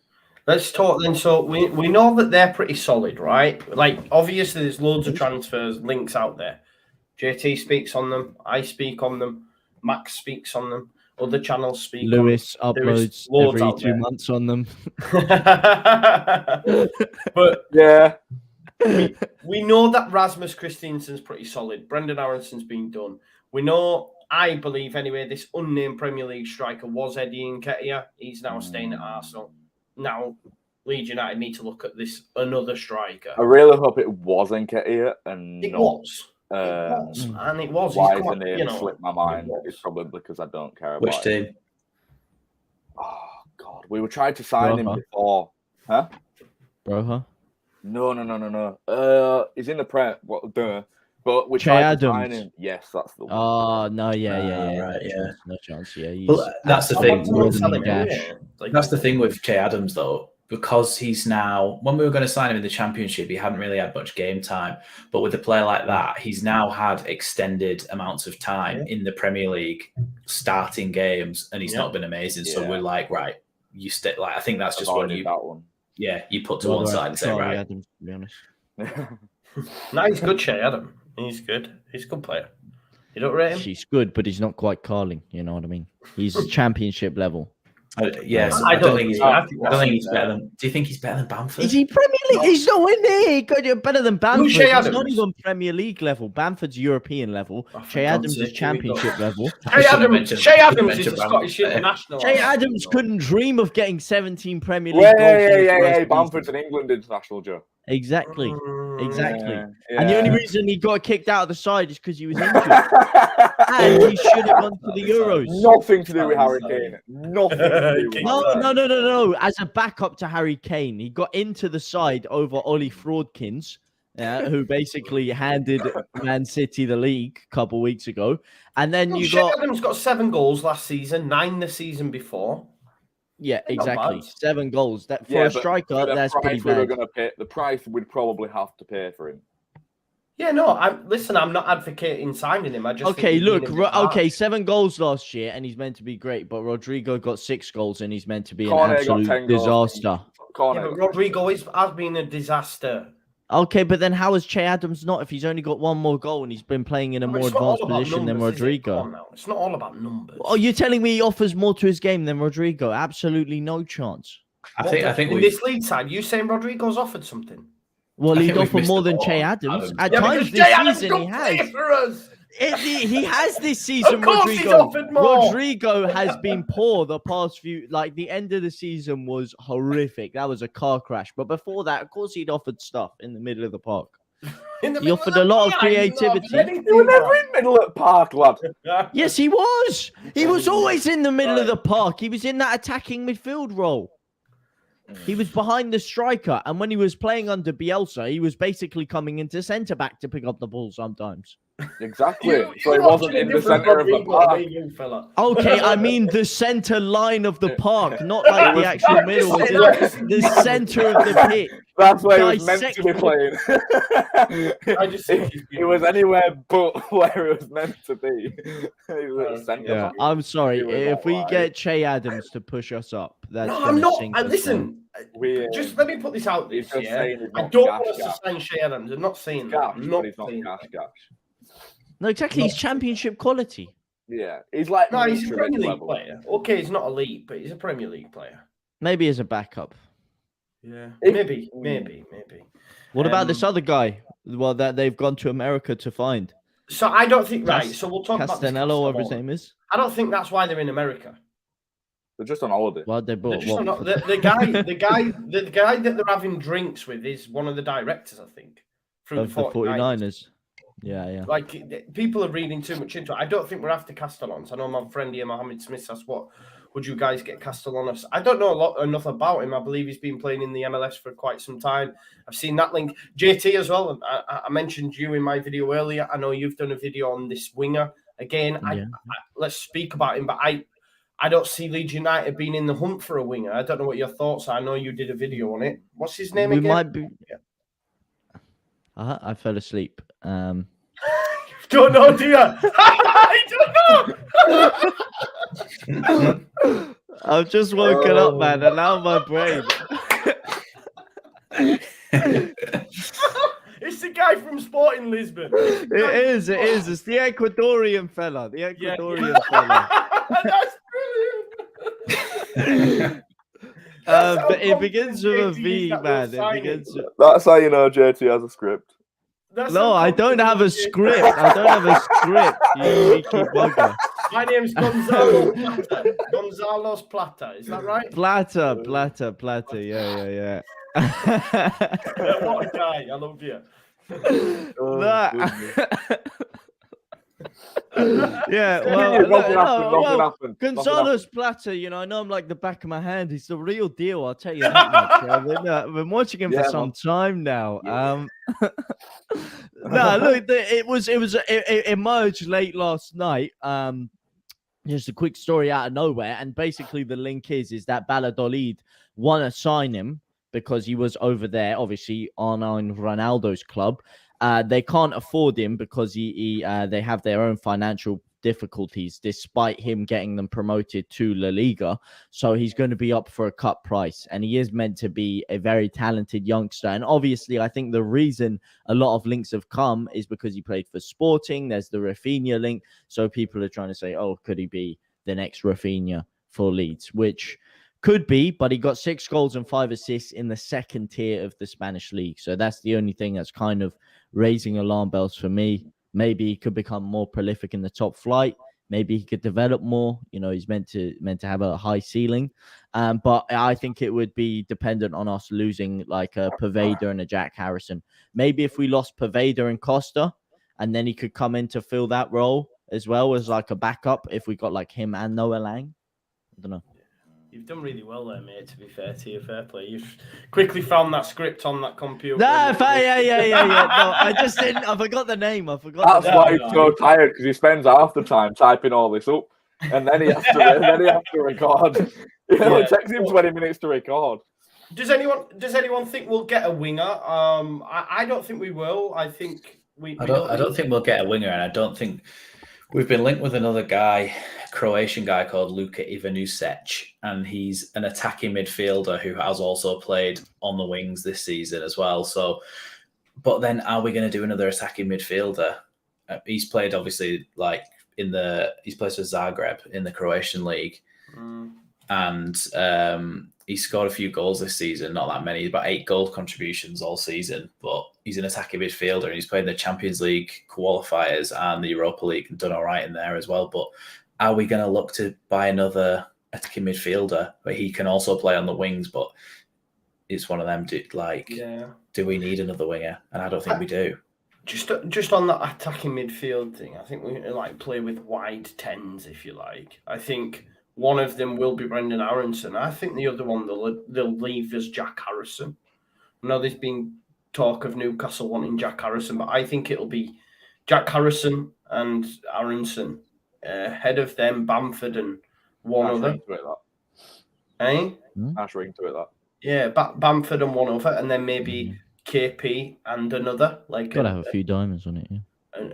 Let's talk then. So we know that they're pretty solid, right? Like, obviously, there's loads of transfers links out there. JT speaks on them. I speak on them. Max speaks on them. Other channels speak. Lewis on them. uploads Loads every out 2 there. months on them. But Yeah, we know that Rasmus Christensen's pretty solid. Brendan Aaronson's been done. We know, I believe anyway, this unnamed Premier League striker was Eddie Nketiah. He's now staying at Arsenal. Now, Leeds United need to look at this another striker. I really hope it was Nketiah and It not. was. And it was. Why He's the quite, name slipped my mind? was. It's probably because I don't care about Which it. team? Oh God, we were trying to sign him before, huh? Broha. No. He's in the Prem. What? Duh. But we Che tried to Adams. sign him. Yes, that's the one. Oh no, yeah. Right, yeah. No chance. Yeah, Well, that's the I'd thing. like to know More than him Gash. anyway. Like, That's the thing with Che Adams, though, because he's now, when we were going to sign him in the Championship, he hadn't really had much game time. But with a player like that, he's now had extended amounts of time in the Premier League, starting games, and he's not been amazing. So we're like, right, you stay. Like, I think that's just one you, that one. you put to one side and say, Charlie right. Adams, to be honest. No, he's good, Che Adam. He's good. He's a good player. You don't rate him? He's good, but he's not quite Carling. You know what I mean? He's Championship level. Yes, I I don't don't think think he's. so. I don't think he's better than. Do you think he's better than Bamford? Is he Premier League? He's not in there. God, you're better than Bamford. Che He's Adams? not even Premier League level. Bamford's European level. Che Adams is Championship level. Che Adams is mention the Scottish international. Che Adams couldn't dream of getting 17 Premier League Yeah, goals. in his first yeah. season. Bamford's an England international, Joe. Exactly. Exactly. Yeah. And the only reason he got kicked out of the side is because he was injured. And he should have gone to the Euros. Nothing to do with Harry Kane. Nothing to do with No. As a backup to Harry Kane, he got into the side over Ollie Fraudkins, who basically handed Man City the league a couple weeks ago. And then you got Adams got 7 goals last season, 9 the season before. Yeah, exactly. 7 goals. That for a striker, that's pretty bad. The price we'd probably have to pay for him. Yeah, no. I'm not advocating signing him. I just okay. Look, 7 goals last year, and he's meant to be great. But Rodrigo got 6 goals, and he's meant to be an absolute disaster. But Rodrigo has been a disaster. Okay, but then how is Che Adams not if he's only got 1 more goal and he's been playing in a more advanced position than Rodrigo? It's not all about numbers. Oh, you're telling me he offers more to his game than Rodrigo? Absolutely no chance. I think in this league side, you saying Rodrigo's offered something? Well, he'd offer more than Che Adams. At times this season, he has. For us. He has this season, Rodrigo has been poor the past few, like the end of the season was horrific. That was a car crash. But before that, of course, he'd offered stuff in the middle of the park. He offered a lot of creativity. He was never in the middle of the park, lad. Yes, he was. He was always in the middle of the park. He was in that attacking midfield role. He was behind the striker. And when he was playing under Bielsa, he was basically coming into centre-back to pick up the ball sometimes. Exactly. So he wasn't in the centre of the park. Okay, I mean the centre line of the park, not like the actual middle. The centre of the pitch. That's where he was meant to be playing. He was anywhere but where it was meant to be. He was yeah, I'm sorry. If we get Che Adams to push us up, that's I'm not. Listen, just let me put this out there. I don't want us to sign Che Adams. I'm not saying that. I'm not saying that. No, exactly. He's championship quality. Yeah, he's like he's a Premier League player. Okay, he's not elite, but he's a Premier League player. Maybe as a backup. Yeah, maybe. What about this other guy? Well, that they've gone to America to find. So I don't think So we'll talk about Castanello, whatever his name is. I don't think that's why they're in America. They're just on holiday. Well, they bought the guy that they're having drinks with is one of the directors, I think, from of the 49ers. Yeah. Like, people are reading too much into it. I don't think we're after Castellans. I know my friend here, Mohammed Smith, asked, what would you guys get Castellanos? I don't know enough about him. I believe he's been playing in the MLS for quite some time. I've seen that link. JT as well. I mentioned you in my video earlier. I know you've done a video on this winger. Again, let's speak about him, but I don't see Leeds United being in the hunt for a winger. I don't know what your thoughts are. I know you did a video on it. What's his name again? Might be... I fell asleep. Don't know, do you? I don't know. I've just woken up, man, and now my brain. It's the guy from Sporting Lisbon. It is. It's the Ecuadorian fella. Fella. That's brilliant. But it begins with a V, man. It begins. That's how you know JT has a script. No, I don't have a script. You leaky bugger. My name's Gonzalo Plata. Gonzalo's Plata. Is that right? Plata. Yeah. What a guy. I love you. Yeah, well, Gonzalo's Plata, I know him like the back of my hand. He's the real deal, I'll tell you that much. I've been watching him for some time now. Look, it emerged late last night. Just a quick story out of nowhere, and basically the link is that Valladolid want to sign him because he was over there, obviously, on Ronaldo's club. They can't afford him because they have their own financial difficulties, despite him getting them promoted to La Liga. So he's going to be up for a cut price, and he is meant to be a very talented youngster. And obviously, I think the reason a lot of links have come is because he played for Sporting. There's the Rafinha link. So people are trying to say, oh, could he be the next Rafinha for Leeds? Which could be, but he got 6 goals and 5 assists in the second tier of the Spanish league. So that's the only thing that's kind of raising alarm bells for me. Maybe he could become more prolific in the top flight. maybe he could develop more. You know, he's meant to have a high ceiling. But I think it would be dependent on us losing like a Pervader and a Jack Harrison. Maybe if we lost Pervader and Costa, and then he could come in to fill that role as well as like a backup if we got like him and Noah Lang. I don't know. You've done really well there, mate, to be fair to you. Fair play. You've quickly found that script on that computer. Yeah. No, I just didn't. I forgot the name. That's why he's so tired, because he spends half the time typing all this up, and then he has to record. It takes him 20 minutes to record. Does anyone think we'll get a winger? I don't think we will. I think I don't think we'll get a winger, and I don't think we've been linked with another guy, a Croatian guy called Luka Ivanusec, and he's an attacking midfielder who has also played on the wings this season as well. So, but then are we going to do another attacking midfielder? He's played obviously he's played for Zagreb in the Croatian league, and he scored a few goals this season, not that many, about 8 goal contributions all season, but he's an attacking midfielder and he's played in the Champions League qualifiers and the Europa League and done all right in there as well. But are we going to look to buy another attacking midfielder where he can also play on the wings? But it's one of them, do we need another winger? And I don't think we do. Just on that attacking midfield thing, I think we play with wide 10s, if you like. I think one of them will be Brendan Aaronson. I think the other one they'll leave as Jack Harrison. I know there's been talk of Newcastle wanting Jack Harrison, but I think it'll be Jack Harrison and Aaronson. Ahead of them, Bamford and one other. Nice ring to it, that. Yeah, Bamford and one other, and then maybe KP and another. Gotta have a few diamonds on it, yeah.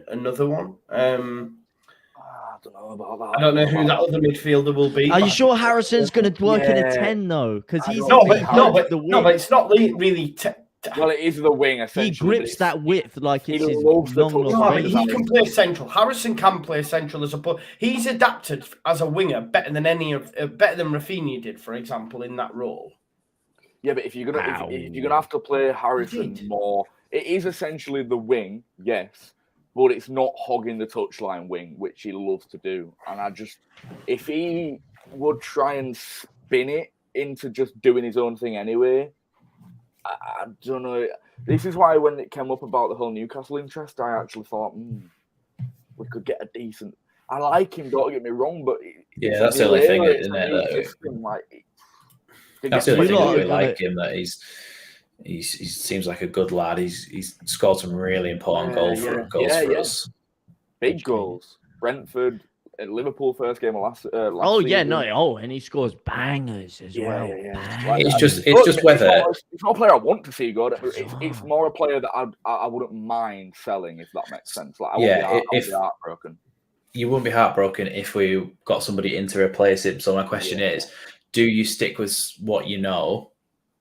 Another one. I don't know about that. I don't know who that other midfielder will be. Are you sure Harrison's going to work in a 10 though? Because he's but it's not really. Well, it is the wing. Essentially, he grips that width like it's his he can play central. Harrison can play central as a. He's adapted as a winger better than Rafinha did, for example, in that role. Yeah, but if you're gonna have to play Harrison more, it is essentially the wing, yes. But it's not hogging the touchline wing, which he loves to do. And if he would try and spin it into just doing his own thing anyway, I don't know. This is why when it came up about the whole Newcastle interest, I actually thought, we could get a decent. I like him, don't get me wrong, but that's the only thing, isn't it? That's the only thing that we like him, that he seems like a good lad. He's scored some really important goals for us. Big goals. Brentford, Liverpool first game of last season. And he scores bangers as well. Yeah. It's just whether it's not a player I want to see go. It's more a player that I wouldn't mind selling, if that makes sense. I wouldn't be heartbroken. You wouldn't be heartbroken if we got somebody in to replace him. So my question is, do you stick with what you know?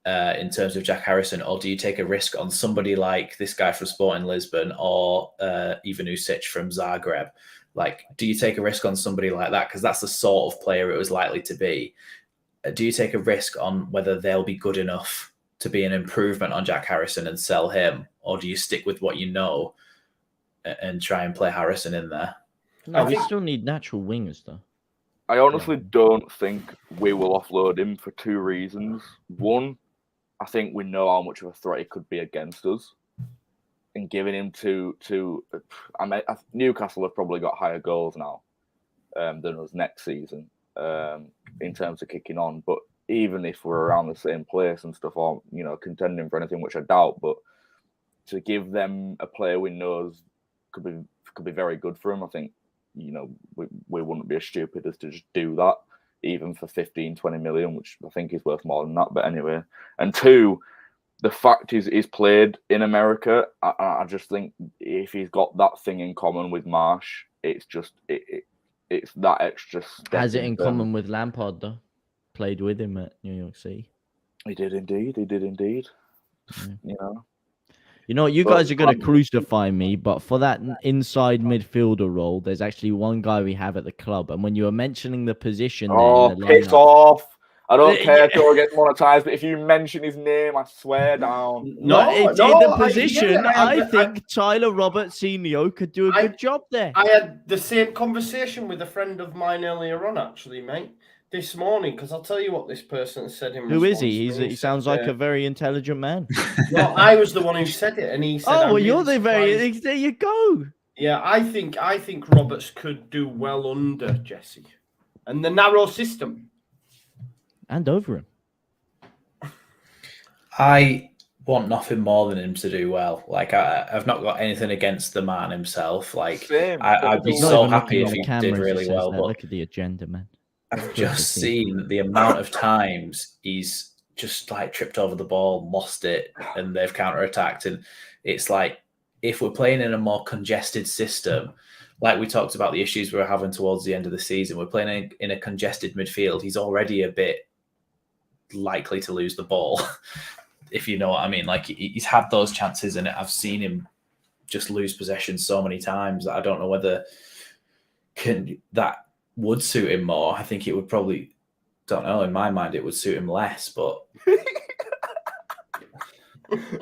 In terms of Jack Harrison, or do you take a risk on somebody like this guy from Sporting Lisbon or Ivanusec from Zagreb? Do you take a risk on somebody like that? Because that's the sort of player it was likely to be. Do you take a risk on whether they'll be good enough to be an improvement on Jack Harrison and sell him? Or do you stick with what you know and try and play Harrison in there? No, we still need natural wingers, though. I honestly don't think we will offload him for 2 reasons. One, I think we know how much of a threat he could be against us, and giving him Newcastle have probably got higher goals now than us next season in terms of kicking on. But even if we're around the same place and stuff, or contending for anything, which I doubt, but to give them a player we know could be very good for him, I think we wouldn't be as stupid as to just do that, even for 15, 20 million, which I think is worth more than that. But anyway, and 2, the fact he's played in America, I just think if he's got that thing in common with Marsh, it's just it's that extra step. Has it in common with Lampard, though? Played with him at New York City. He did indeed. Yeah. You guys are going to crucify me, but for that inside midfielder role, there's actually one guy we have at the club. And when you were mentioning the position, piss off! I don't care if it gets monetized, but if you mention his name, I swear down. No, it's in the position. I think think Tyler Roberts Senior could do a good job there. I had the same conversation with a friend of mine earlier on, actually, mate, this morning, because I'll tell you what this person said in Who is response. he? He sounds like a very intelligent man. Well, I was the one who said it, and he said, "Oh, well, you're the very." There you go. Yeah, I think Roberts could do well under Jesse, and the narrow system, and over him. I want nothing more than him to do well. Like I've not got anything against the man himself. Like I'd be so happy if he did really well. But look at the agenda, man. I've just seen the amount of times he's just like tripped over the ball, lost it, and they've counterattacked. And it's like if we're playing in a more congested system, like we talked about the issues we were having towards the end of the season, we're playing in a congested midfield. He's already a bit likely to lose the ball. If you know what I mean. Like he's had those chances, and I've seen him just lose possession so many times that I don't know whether that would suit him more. I think it would probably, don't know, in my mind it would suit him less, but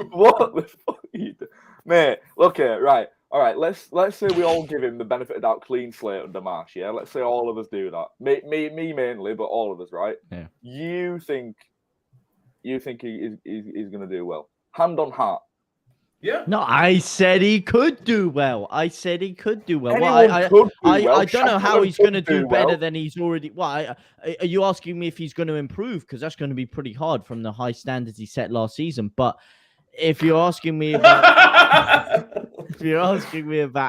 what the fuck are you doing? Mate, okay, right. All right, let's say we all give him the benefit of doubt, clean slate under Marsh, yeah? Let's say all of us do that. Me mainly, but all of us, right? Yeah. You think he's going to do well? Hand on heart. Yeah. No, I said he could do well. I don't know how he's going to do better than he's already. Are you asking me if he's going to improve? Because that's going to be pretty hard from the high standards he set last season. But if you're asking me about,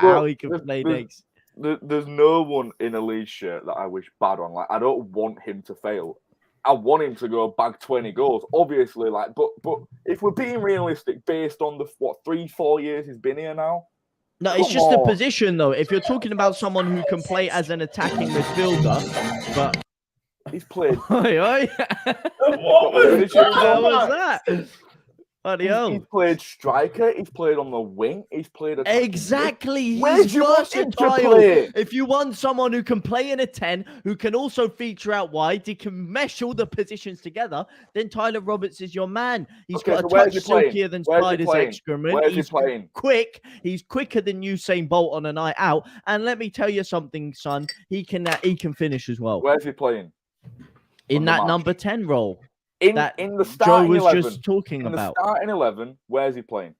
how he can play next, there's no one in a Leeds shirt that I wish bad on. Like I don't want him to fail. I want him to go bag 20 goals, obviously. Like, but if we're being realistic, based on the 3-4 years he's been here now. No, it's just the position, though. If you're talking about someone who can play as an attacking midfielder, but he's played. What was that? Bloody hell. He's played striker. He's played on the wing. He's played exactly. Where do you want him to play? If you want someone who can play in a 10, who can also feature out wide, he can mesh all the positions together, then Tyler Roberts is your man. He's got a touch silkier than Spider's excrement. Where's he playing? Quick. He's quicker than Usain Bolt on a night out. And let me tell you something, son. He can finish as well. Where's he playing? In that number 10 role. In the starting Joe was 11, just talking about. The starting 11, where's he playing?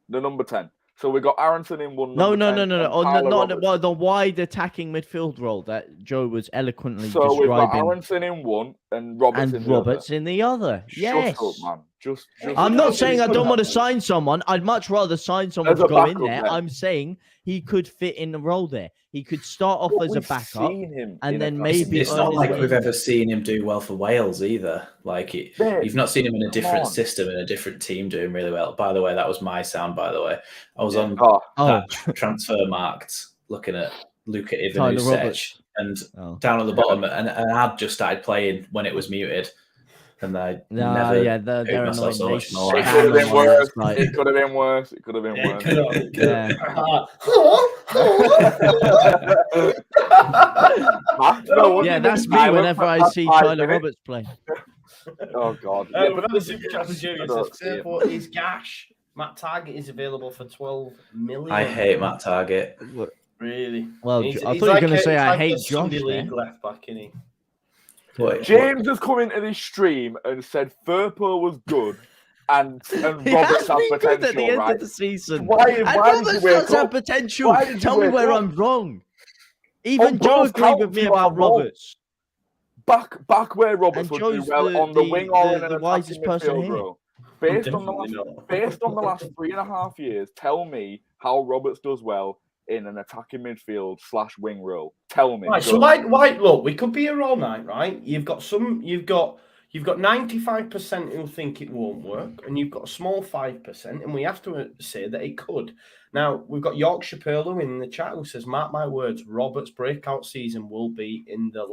The number 10. So we got Aaronson in one. No. Not the wide attacking midfield role that Joe was eloquently describing. So we've got Aaronson in one and Roberts in the other. Yes. Shut up, man. Just I'm not saying I don't want to sign someone. I'd much rather sign someone to go in there. I'm saying he could fit in the role there. He could start off as a backup, and then maybe it's not like we've ever seen him do well for Wales either. Like you've not seen him in a different system in a different team doing really well. By the way, that was my sound. By the way, I was on transfer marked looking at Luka Ivanusec, and down at the bottom, an ad just started playing when it was muted. And they're annoying. So it could have been worse. It could have been worse. It could have been worse. That's me whenever I see Tyler Roberts play. Oh God! Another super chat from Jerry says Airport is gash. Matt Target is available for 12 million. I hate Matt Target. Really? Well, I thought you were going to say I hate Josh. Left back, isn't he? James has come into this stream and said Firpo was good and Roberts has potential, good at the end of the season. Why Roberts does have potential. Tell me where I'm wrong. Even Joe agreed with me about Roberts. Back where Roberts would do well on the wing or in an wisest person here. Based on the last 3.5 years, tell me how Roberts does well in an attacking midfield / wing role. Tell me. Right, so look, we could be here all night, right? You've got 95% who think it won't work, and you've got a small 5%, and we have to say that it could. Now, we've got Yorkshire Perlo in the chat who says, mark my words, Roberts' breakout season will be in the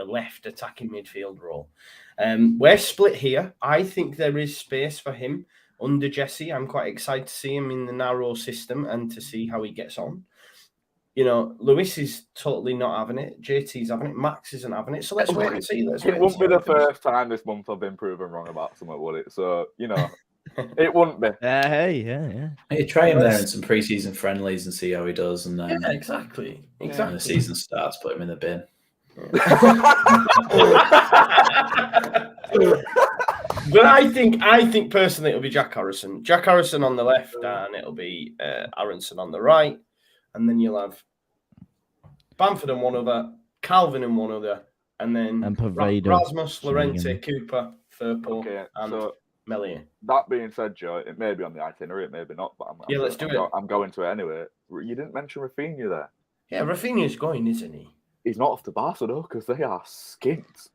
left attacking midfield role. We're split here. I think there is space for him under Jesse. I'm quite excited to see him in the narrow system and to see how he gets on. you know, Lewis is totally not having it. JT's having it. Max isn't having it. So let's wait and see. It won't be the first time this month I've been proven wrong about something, would it? So, you know, it wouldn't be. Yeah. You try him there in some preseason friendlies and see how he does, and then exactly. when the season starts, put him in the bin. But I think personally it'll be Jack Harrison. Jack Harrison on the left, and it'll be Aaronson on the right, and then you'll have Bamford and one other, Calvin and one other, and then Rasmus, Llorente, Cooper, Firpo, and Melier. That being said, Joe, it may be on the itinerary, it may be not, but let's do it. I'm going to it anyway. You didn't mention Rafinha there. Yeah, Rafinha's going, isn't he? He's not off to Barca though, because they are skint.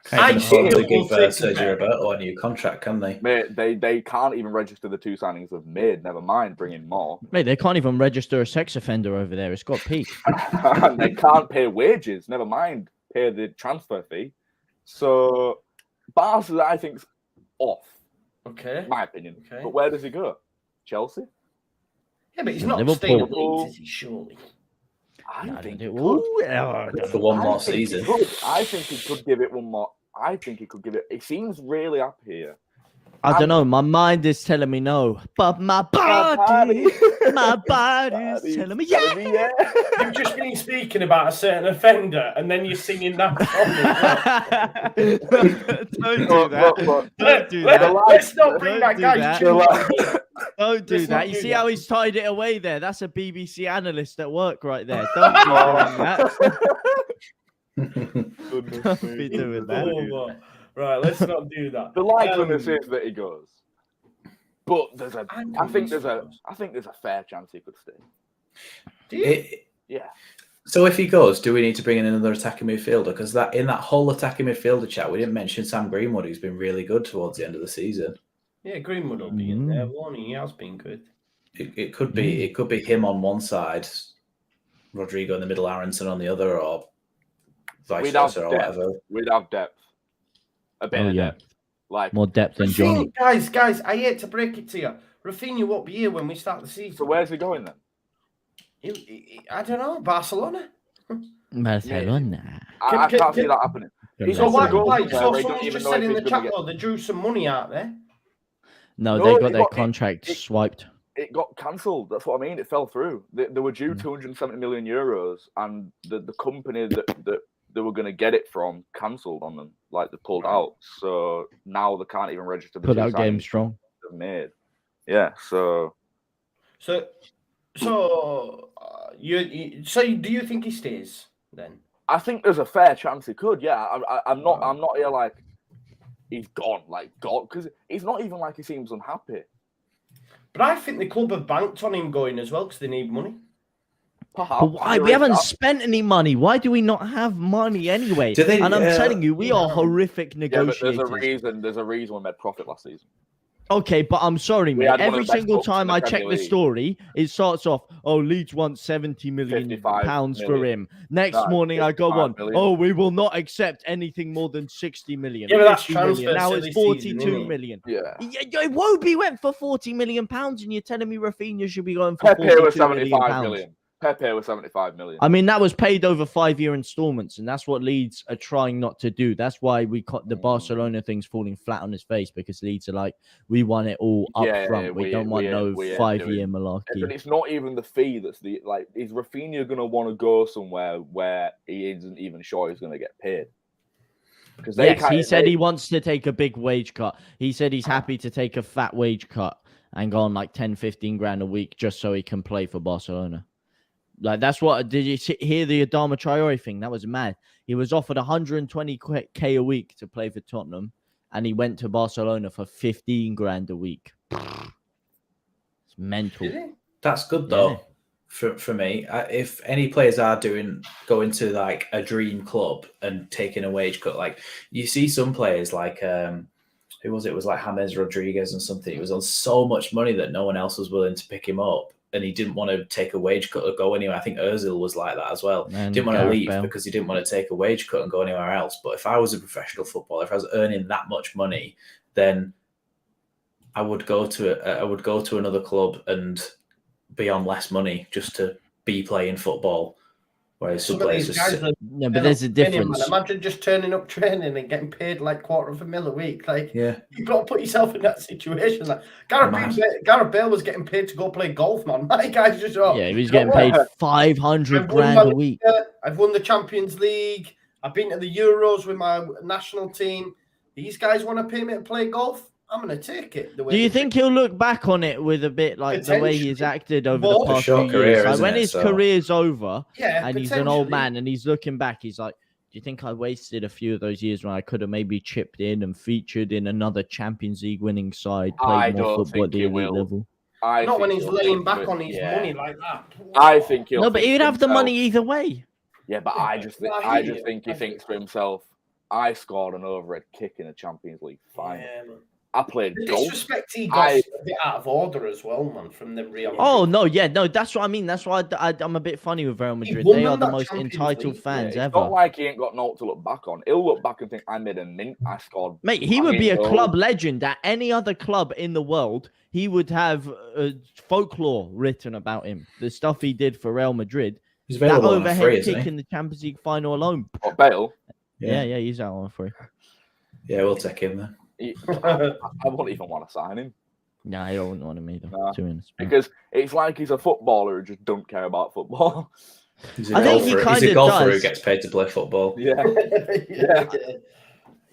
Can't even afford to give Sergio Roberto a new contract, can they? Mate, they can't even register the 2 signings they've made. Never mind bringing more. Mate, they can't even register a sex offender over there. It's got peak. They can't pay wages. Never mind pay the transfer fee. So Barca, I think, is off. Okay, my opinion. Okay. But where does he go? Chelsea? Yeah, but he's not staying at Leeds, is he? Surely. I think he could. For one more season. I think he could give it one more. I think he could give it. He seems really up here. I don't know. My mind is telling me no, but my body's telling me yeah. You've just been speaking about a certain offender, and then you're singing that song. Don't do that. Don't do that. Let's not bring that guy's tune. Don't do that. You see how he's tied it away there? That's a BBC analyst at work right there. Don't be doing that. Don't be doing that. Right, let's not do that. The likeliness is that he goes, but I think there's a fair chance he could stay. Do you? Yeah. So if he goes, do we need to bring in another attacking midfielder? Because in that whole attacking midfielder chat, we didn't mention Sam Greenwood, who's been really good towards the end of the season. Yeah, Greenwood will be in there. Warning, he has been good. It could be him on one side, Rodrigo in the middle, Aaronson on the other, or vice versa, or whatever. We'd have depth. A bit of depth. Like more depth than John. Guys, I hate to break it to you. Rafinha won't be here when we start the season. So where's he going then? I don't know. Barcelona. Barcelona. I can't see that happening. So someone just said in the chat though, they drew some money out there. No, they got their contract swiped. It got cancelled. That's what I mean. It fell through. They were due 270 million euros, and the company that they were going to get it from cancelled on them. Like they pulled out. So now they can't even register the put out game strong. They've made. Yeah. So do you think he stays then? I think there's a fair chance he could. Yeah. I'm not here like he's gone, because he's not even like he seems unhappy. But I think the club have banked on him going as well because they need money. Perhaps. But why? We haven't spent any money. Why do we not have money anyway? And I'm telling you, we are horrific negotiators. But there's a reason we made profit last season. Okay, but I'm sorry, mate. Every single time I check the story, it starts off, Leeds want 70 million pounds for him. Next morning, I go on, we will not accept anything more than 60 million. Yeah, but that's transfer. Now it's 42 million. Yeah. It won't be went for 40 million pounds, and you're telling me Rafinha should be going for 42 million pounds. Pepe was 75 million. I mean, that was paid over 5-year installments, and that's what Leeds are trying not to do. That's why the Barcelona thing's falling flat on his face, because Leeds are like, we want it all up front. We don't want no 5-year malarkey. And it's not even the fee that's is Rafinha going to want to go somewhere where he isn't even sure he's going to get paid? Yes, he said he wants to take a big wage cut. He said he's happy to take a fat wage cut and go on like 10, 15 grand a week just so he can play for Barcelona. Like, that's what, did you hear the Adama Traore thing? That was mad. He was offered 120k a week to play for Tottenham, and he went to Barcelona for 15 grand a week. It's mental. That's good though. For me, if any players are going to like a dream club and taking a wage cut, like you see some players like who was it? It was like James Rodriguez and something. He was on so much money that no one else was willing to pick him up, and he didn't want to take a wage cut or go anywhere. I think Ozil was like that as well. He didn't want to leave because he didn't want to take a wage cut and go anywhere else. But if I was a professional footballer, if I was earning that much money, then I would go to another club and be on less money just to be playing football. Whereas some Some of players these just guys are No, but there's a difference. Man. Imagine just turning up training and getting paid like $250,000 a week. Like, yeah. you've got to put yourself in that situation. Like Gareth Bale was getting paid to go play golf, man. My guy's just Yeah, he was getting paid 500 grand a week. I've won the Champions League. I've been to the Euros with my national team. These guys want to pay me to play golf. I'm going to take it. Do you think he'll look back on it with a bit like the way he's acted over the past few years? Like when his career's over and he's an old man and he's looking back, he's like, do you think I wasted a few of those years when I could have maybe chipped in and featured in another Champions League winning side, played more football at the elite level? Not when he's laying back on his money like that. I think he'll. No, but he'd have the money either way. Yeah, but I just think he thinks to himself, I scored an overhead kick in a Champions League final. Yeah, I played golf. Disrespect he got a bit out of order as well, man, from the Real Madrid. Oh, no, yeah, no, that's what I mean. That's why I'm a bit funny with Real Madrid. They are the most entitled fans ever. It's not like he ain't got naught to look back on. He'll look back and think, I made a mint, I scored. Mate, he would be a club legend at any other club in the world. He would have folklore written about him. The stuff he did for Real Madrid. He's available that overhead free, kick in the Champions League final alone. What, Bale? Yeah, he's out on free. Yeah, we'll take him then. I wouldn't even want to sign him. No, I don't want him either. Because it's like he's a footballer who just don't care about football. He's a golfer who gets paid to play football. Yeah.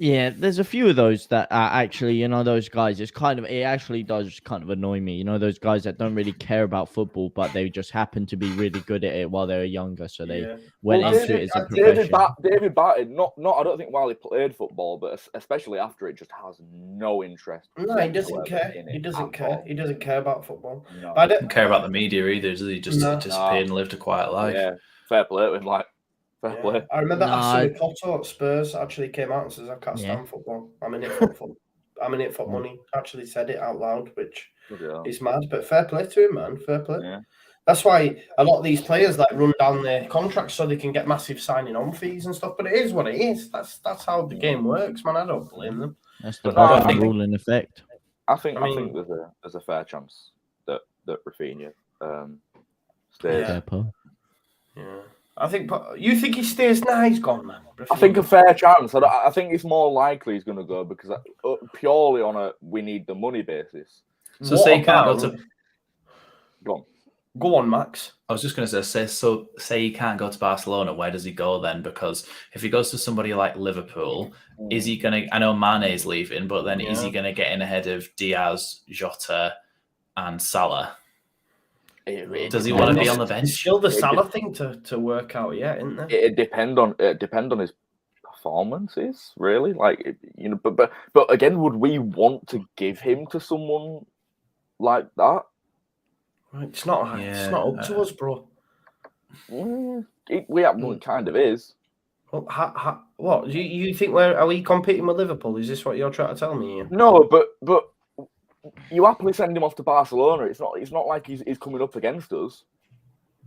Yeah, there's a few of those that are actually, those guys. It actually does kind of annoy me. Those guys that don't really care about football, but they just happen to be really good at it while they were younger. So they went into it as a profession. David Barton, I don't think while he played football, but especially after it, just has no interest. No, he doesn't care. He doesn't care. He doesn't care about football. No. But I don't care about the media either, does he? Just disappeared and lived a quiet life. Yeah, fair play to him, Fair play. I remember Ashley Cotto at Spurs actually came out and says, I can't stand football. I'm in it for fun. I'm in it for money. Actually said it out loud, which is mad. But fair play to him, man. Fair play. Yeah. That's why a lot of these players run down their contracts so they can get massive signing on fees and stuff. But it is what it is. That's how the game works, man. I don't blame them. That's the rule in effect. I think there's a fair chance that Rafinha stays. Yeah. I think you think he stays. Nah, he's gone, man. I think a fair chance. I think it's more likely he's going to go because purely on a we need the money basis. So say he can't go to. Go on, Max. I was just going to say he can't go to Barcelona. Where does he go then? Because if he goes to somebody like Liverpool, is he going to? I know Mane's leaving, but then is he going to get in ahead of Diaz, Jota, and Salah? Does he want to be on the bench? It's still the Salah thing to work out, isn't there? It depend on his performances, really. But again, would we want to give him to someone like that? It's not up to us, bro. It kind of is. Well, what do you think? Are we competing with Liverpool? Is this what you're trying to tell me, Ian? No, but. You happily send him off to Barcelona. It's not like he's coming up against us.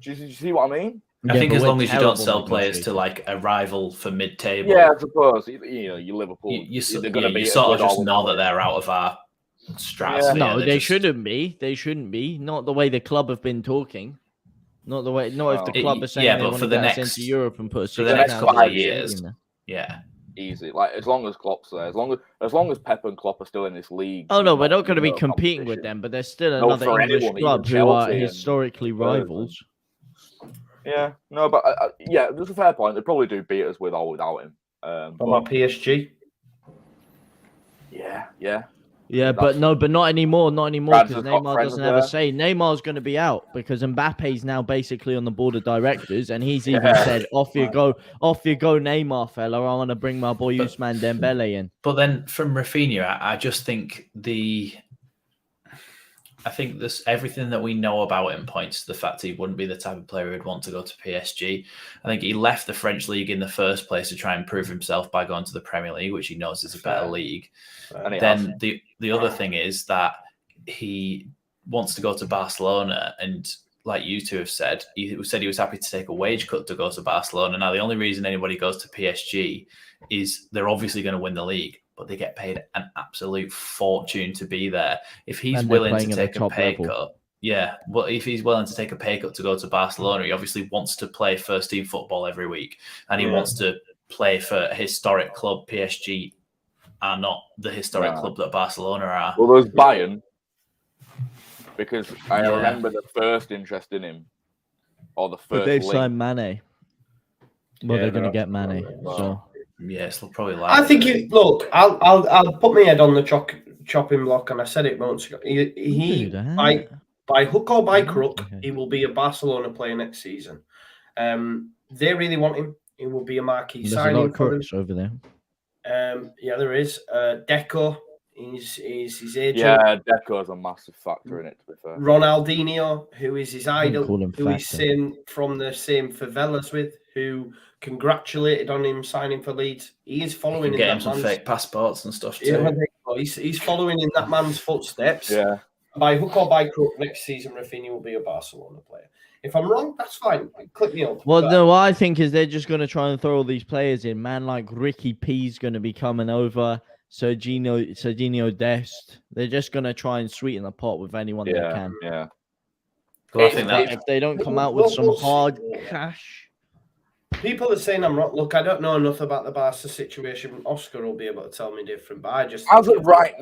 Do you see what I mean? I think as long as you don't sell players to a rival for mid-table. Yeah, I suppose. You Liverpool. You sort of just know that they're out of our stratosphere. No, they shouldn't be. They shouldn't be. Not the way the club have been talking. Not the way. Not if the club are saying they want to get us into Europe and put us for the next couple of years. Yeah. Easy, as long as Klopp's there, as long as Pep and Klopp are still in this league. Oh no, we're not going to be competing with them, but there's still another English club who are historically rivals. Yeah, no, but there's a fair point. They probably do beat us with or without him. What about PSG? Yeah, but not anymore. Not anymore because Neymar doesn't have a say. Neymar's going to be out because Mbappe's now basically on the board of directors, and he's even said, "Off you go, Neymar, fella. I want to bring my boy Ousmane Dembele in." But then from Rafinha, I just think this everything that we know about him points to the fact he wouldn't be the type of player who'd want to go to PSG. I think he left the French league in the first place to try and prove himself by going to the Premier League, which he knows is a better league. And then the other thing is that he wants to go to Barcelona, and like you two have said, he said he was happy to take a wage cut to go to Barcelona. Now, the only reason anybody goes to PSG is they're obviously going to win the league, but they get paid an absolute fortune to be there. If he's willing to take a pay cut, Yeah, well, if he's willing to take a pay cut to go to Barcelona, he obviously wants to play first team football every week, and he wants to play for a historic club. PSG are not the historic club that Barcelona are. Well, there's Bayern, because I remember the first interest in him, or the first. But they've link. signed Mane. Well, they're going to get Mane. So yes, they'll probably. I think. Look, I'll put my head on the chopping block, and I said it months ago. He by hook or by crook, he will be a Barcelona player next season. They really want him. He will be a marquee signing. There's a lot of crooks over there. Yeah, there is. Deco is his agent. Yeah, Deco's a massive factor in it, to be fair. Ronaldinho, who is his idol, who he's from the same favelas with, who congratulated on him signing for Leeds. He is following in get that him some man's fake passports and stuff too. Yeah, he's following in that man's footsteps. Yeah. By hook or by crook, next season Rafinha will be a Barcelona player. If I'm wrong, that's fine. Click me up. Well, no, what I think is they're just going to try and throw all these players in. Man like Ricky P's going to be coming over. Serginho Dest. They're just going to try and sweeten the pot with anyone they can. Yeah. Well, I think that if they don't come out with some hard cash. People are saying I'm wrong. Look, I don't know enough about the Barca situation. Oscar will be able to tell me different, but I just as of right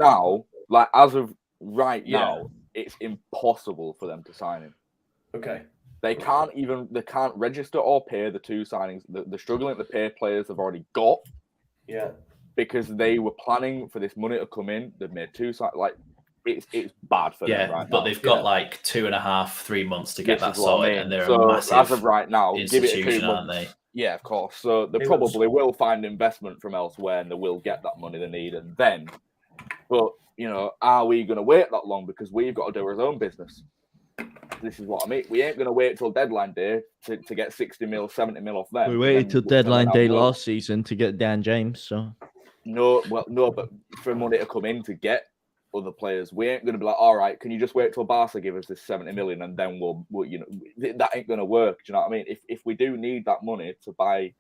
now, it's impossible for them to sign him. Okay. They can't register or pay the two signings. They're struggling to pay players they've already got. Yeah. Because they were planning for this money to come in. They've made two signings. Like, it's bad for them right now. But they've got like 2.5-3 months to get that sorted, and they're so a massive as of right now, give it 2 months, aren't they? Yeah, of course. So they probably will find investment from elsewhere, and they will get that money they need, and then. But are we going to wait that long? Because we've got to do our own business. This is what I mean. We ain't going to wait till deadline day to get 60 mil, 70 mil off them. We waited till deadline day last season to get Dan James. So no, but for money to come in to get other players, we ain't going to be like, all right, can you just wait till Barca give us this 70 million and then we'll that ain't going to work. Do you know what I mean? If we do need that money to buy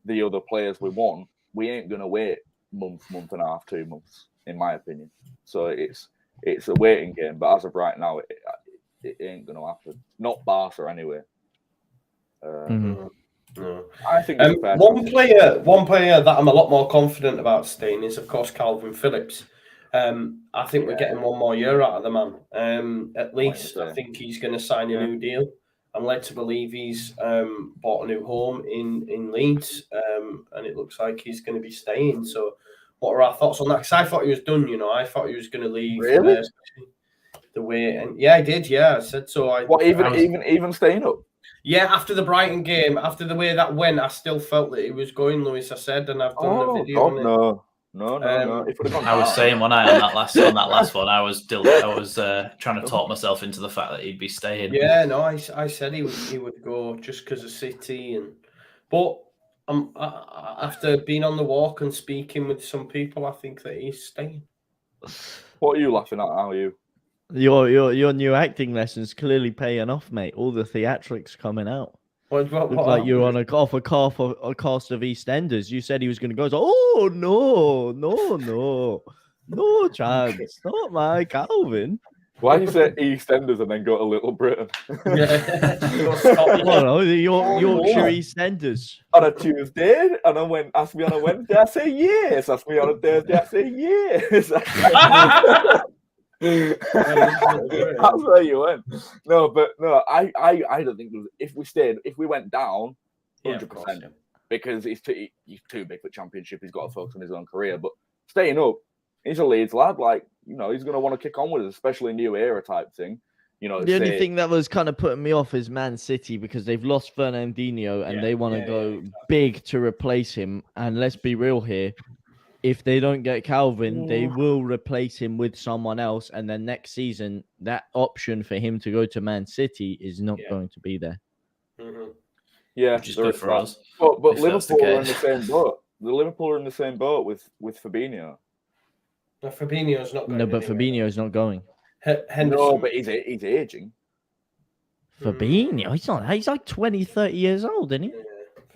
the other players we want, we ain't going to wait month and a half, 2 months, in my opinion. So it's a waiting game. But as of right now, it ain't going to happen. Not Barca anyway. No. I think one player that I'm a lot more confident about staying is, of course, Calvin Phillips. I think we're getting one more year out of the man. At least I think he's going to sign a new deal. I'm led to believe he's bought a new home in Leeds, and it looks like he's going to be staying. So, what are our thoughts on that? Because I thought he was done. I thought he was going to leave. Really? The way, and I did. Yeah, I said so. Even staying up? Yeah, after the Brighton game, after the way that went, I still felt that he was going, Lewis. I said, and I've done the video on it. No. I was saying on that last one, I was trying to talk myself into the fact that he'd be staying. Yeah, no, I said he would go just because of City, but after being on the walk and speaking with some people, I think that he's staying. What are you laughing at? How are you? Your new acting lessons clearly paying off, mate. All the theatrics coming out. Look like you're on a cast of EastEnders. You said he was going to go. So, oh no chance. Not my Calvin. Why you say EastEnders and then go to Little Britain? Yorkshire EastEnders. On a Tuesday, and ask me on a Wednesday, I say yes. Ask me on a Thursday, I say yes. That's where you went. I don't think if we went down, 100%, because he's too big for Championship. He's got to focus on his own career. But staying up, he's a Leeds lad. Like, he's going to want to kick on with us, especially new era type thing. The only thing that was kind of putting me off is Man City, because they've lost Fernandinho and they want to go big to replace him. And let's be real here. If they don't get Calvin, they will replace him with someone else. And then next season, that option for him to go to Man City is not going to be there. Mm-hmm. Yeah, which is good for us. But Liverpool are in the same boat. The Liverpool are in the same boat with Fabinho. No, Fabinho's not going. No, but Fabinho's not going. No, but he's aging. Fabinho? He's not. He's like 20, 30 years old, isn't he? Yeah.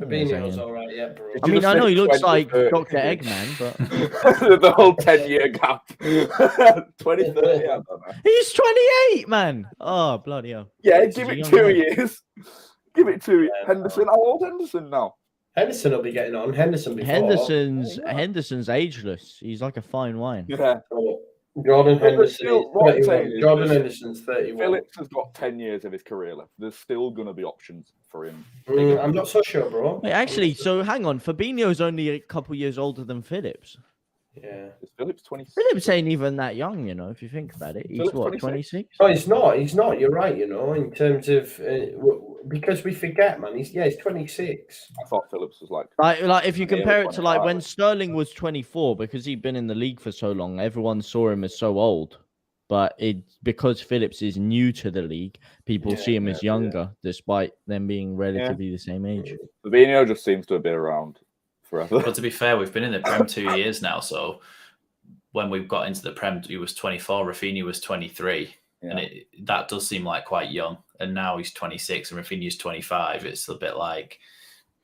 Fabinho's all right, yeah, bro. I mean, I know he looks like 2030? Dr. Eggman, but The whole 10-year gap. 2030, I don't know. he's 28, man. Oh, bloody hell. Yeah, He's give a it young 2 man. years. Give it 2 years. Henderson, how old Henderson now? Henderson will be getting on. Henderson before. Henderson's ageless. He's like a fine wine. Yeah. Jordan But Henderson still, is what I'm 31. saying is Jordan this- Henderson's 31. Phillips has got 10 years of his career left. There's still going to be options for him. I'm not so sure, bro. Wait, actually, so hang on. Fabinho's only a couple years older than Phillips. Yeah. Is Phillips 26? Phillips ain't even that young, you know, if you think about it. He's Phillips what, 26? 26? No, he's not. He's not. You're right. You know, in terms of because we forget, man. He's 26. I thought Phillips was like... Like if you Yeah, compare it to like 25. when Sterling was 24, because he'd been in the league for so long, everyone saw him as so old. But because Phillips is new to the league, people see him as younger, despite them being relatively the same age. Fabinho just seems to have been around forever. But to be fair, we've been in the Prem 2 years now. So when we've got into the Prem, he was 24, Rafinha was 23. Yeah. And that does seem like quite young. And now he's 26 and Rafinha's 25. It's a bit like,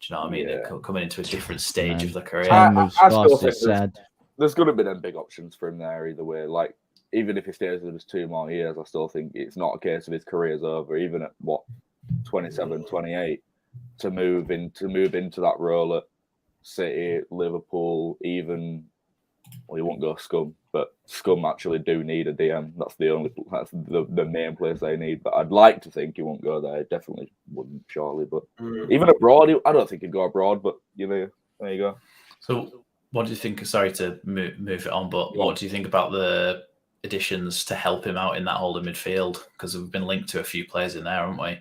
do you know what I mean? Yeah. They're coming into a different stage of the career. Time moves I still fast, think it's sad. There's going to be them big options for him there either way. Like, even if he stays with us 2 more years, I still think it's not a case of his career's over, even at 27, 28, to move into that role at City, Liverpool, even he won't go Scum, but Scum actually do need a DM. That's the main place they need. But I'd like to think he won't go there. He definitely wouldn't, surely. But even abroad, I don't think he'd go abroad. But there you go. So what do you think? Sorry to move it on, but what do you think about the additions to help him out in that holding midfield? Because we've been linked to a few players in there, haven't we?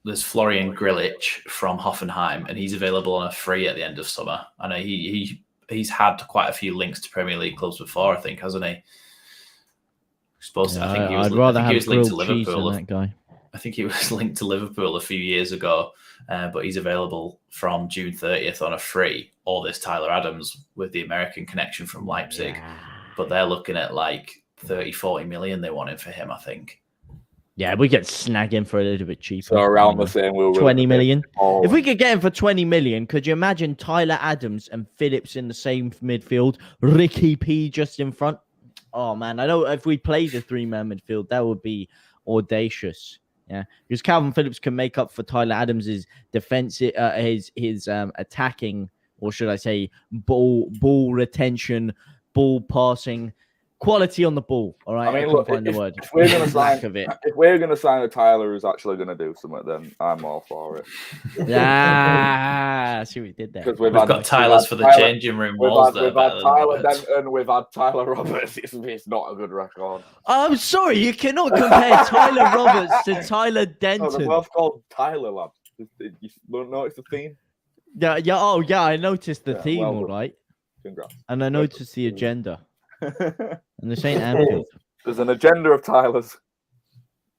There's Florian Grillitsch from Hoffenheim, and he's available on a free at the end of summer. I know he's had quite a few links to Premier League clubs before, I think, hasn't he? I think he was. I'd rather I think he have was linked to grilled cheese Liverpool. than that guy. I think he was linked to Liverpool a few years ago, but he's available from June 30th on a free. Or this Tyler Adams with the American connection from Leipzig. Yeah. But they're looking at like 30-40 million they wanted for him, I think. Yeah, we could snag him for a little bit cheaper. So around the same, 20 million. Oh. If we could get him for 20 million, could you imagine Tyler Adams and Phillips in the same midfield? Ricky P just in front. Oh man, I know if we played a 3-man midfield, that would be audacious. Yeah, because Calvin Phillips can make up for Tyler Adams's defensive, his attacking, or should I say, ball retention, ball passing, quality on the ball. All right, I mean, can't look, find the if word. we're going to Lack sign, of it. if we're going to sign a Tyler who's actually going to do something, then I'm all for it. Yeah, see what we did there. Because We've got Tylers for the changing room walls. We've had Tyler Denton, we've had Tyler Roberts. It's not a good record. I'm sorry, you cannot compare Tyler Roberts to Tyler No, Denton. they're both called Tyler, lad. You don't notice the theme? Yeah. Oh, yeah. I noticed the theme, well all done. right, Congrats. and I noticed the agenda. And this ain't Anfield. There's an agenda of Tyler's.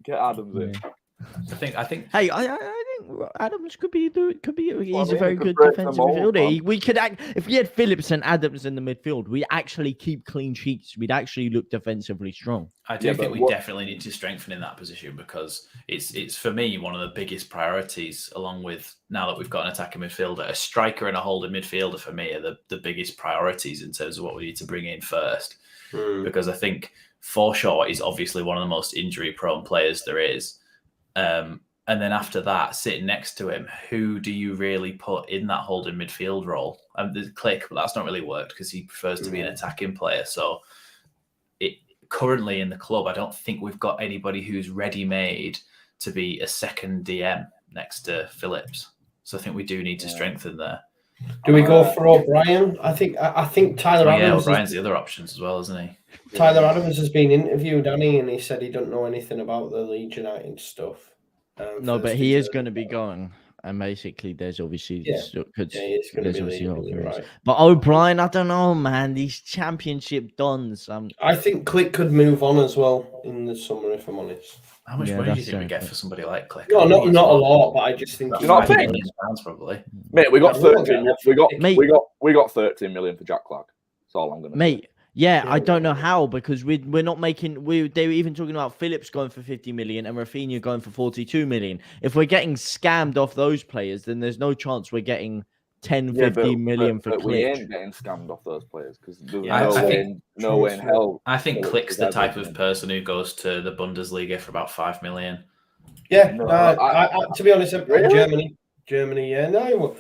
Get Adams in. I think. Hey, I think Adams could be. He's a I very mean, he good could break defensive them all, midfielder. man. We could if we had Phillips and Adams in the midfield, we actually keep clean sheets. We'd actually look defensively strong. I do Yeah, think but we what- definitely need to strengthen in that position because it's for me one of the biggest priorities. Along with now that we've got an attacking midfielder, a striker and a holding midfielder for me are the biggest priorities in terms of what we need to bring in first. Because I think Forshaw is obviously one of the most injury-prone players there is. And then after that, sitting next to him, who do you really put in that holding midfield role? There's Click, but that's not really worked because he prefers to be an attacking player. So currently in the club, I don't think we've got anybody who's ready-made to be a second DM next to Phillips. So I think we do need to strengthen there. Do we go for O'Brien? I think Tyler Adams. O'Brien's the other options as well, isn't he? Tyler Adams has been interviewed, hasn't he? And he said he don't know anything about the Leeds United stuff. No, but he is going to be going. And basically, there's obviously he's going to be leaving, you're right. But O'Brien, I don't know, man. These championship dons. I think Click could move on as well in the summer, if I'm honest. How much money do you think we get for somebody like Click? No, not a lot, but I just think You know what I think? £5 probably. Mate, we got Yeah, 13. we'll We got 13 million for Jack Clark. That's all I'm gonna. Mate, Yeah, I don't know how because we're not making. They were even talking about Phillips going for 50 million and Rafinha going for 42 million. If we're getting scammed off those players, then there's no chance we're getting 10, 15 million for but we Klich. ain't getting scammed off those players because there's Yeah, no way in hell. I think Phillips Klich's is the ever type gonna- of person who goes to the Bundesliga for about 5 million. Yeah, No, to be honest, Really? Germany, yeah, no,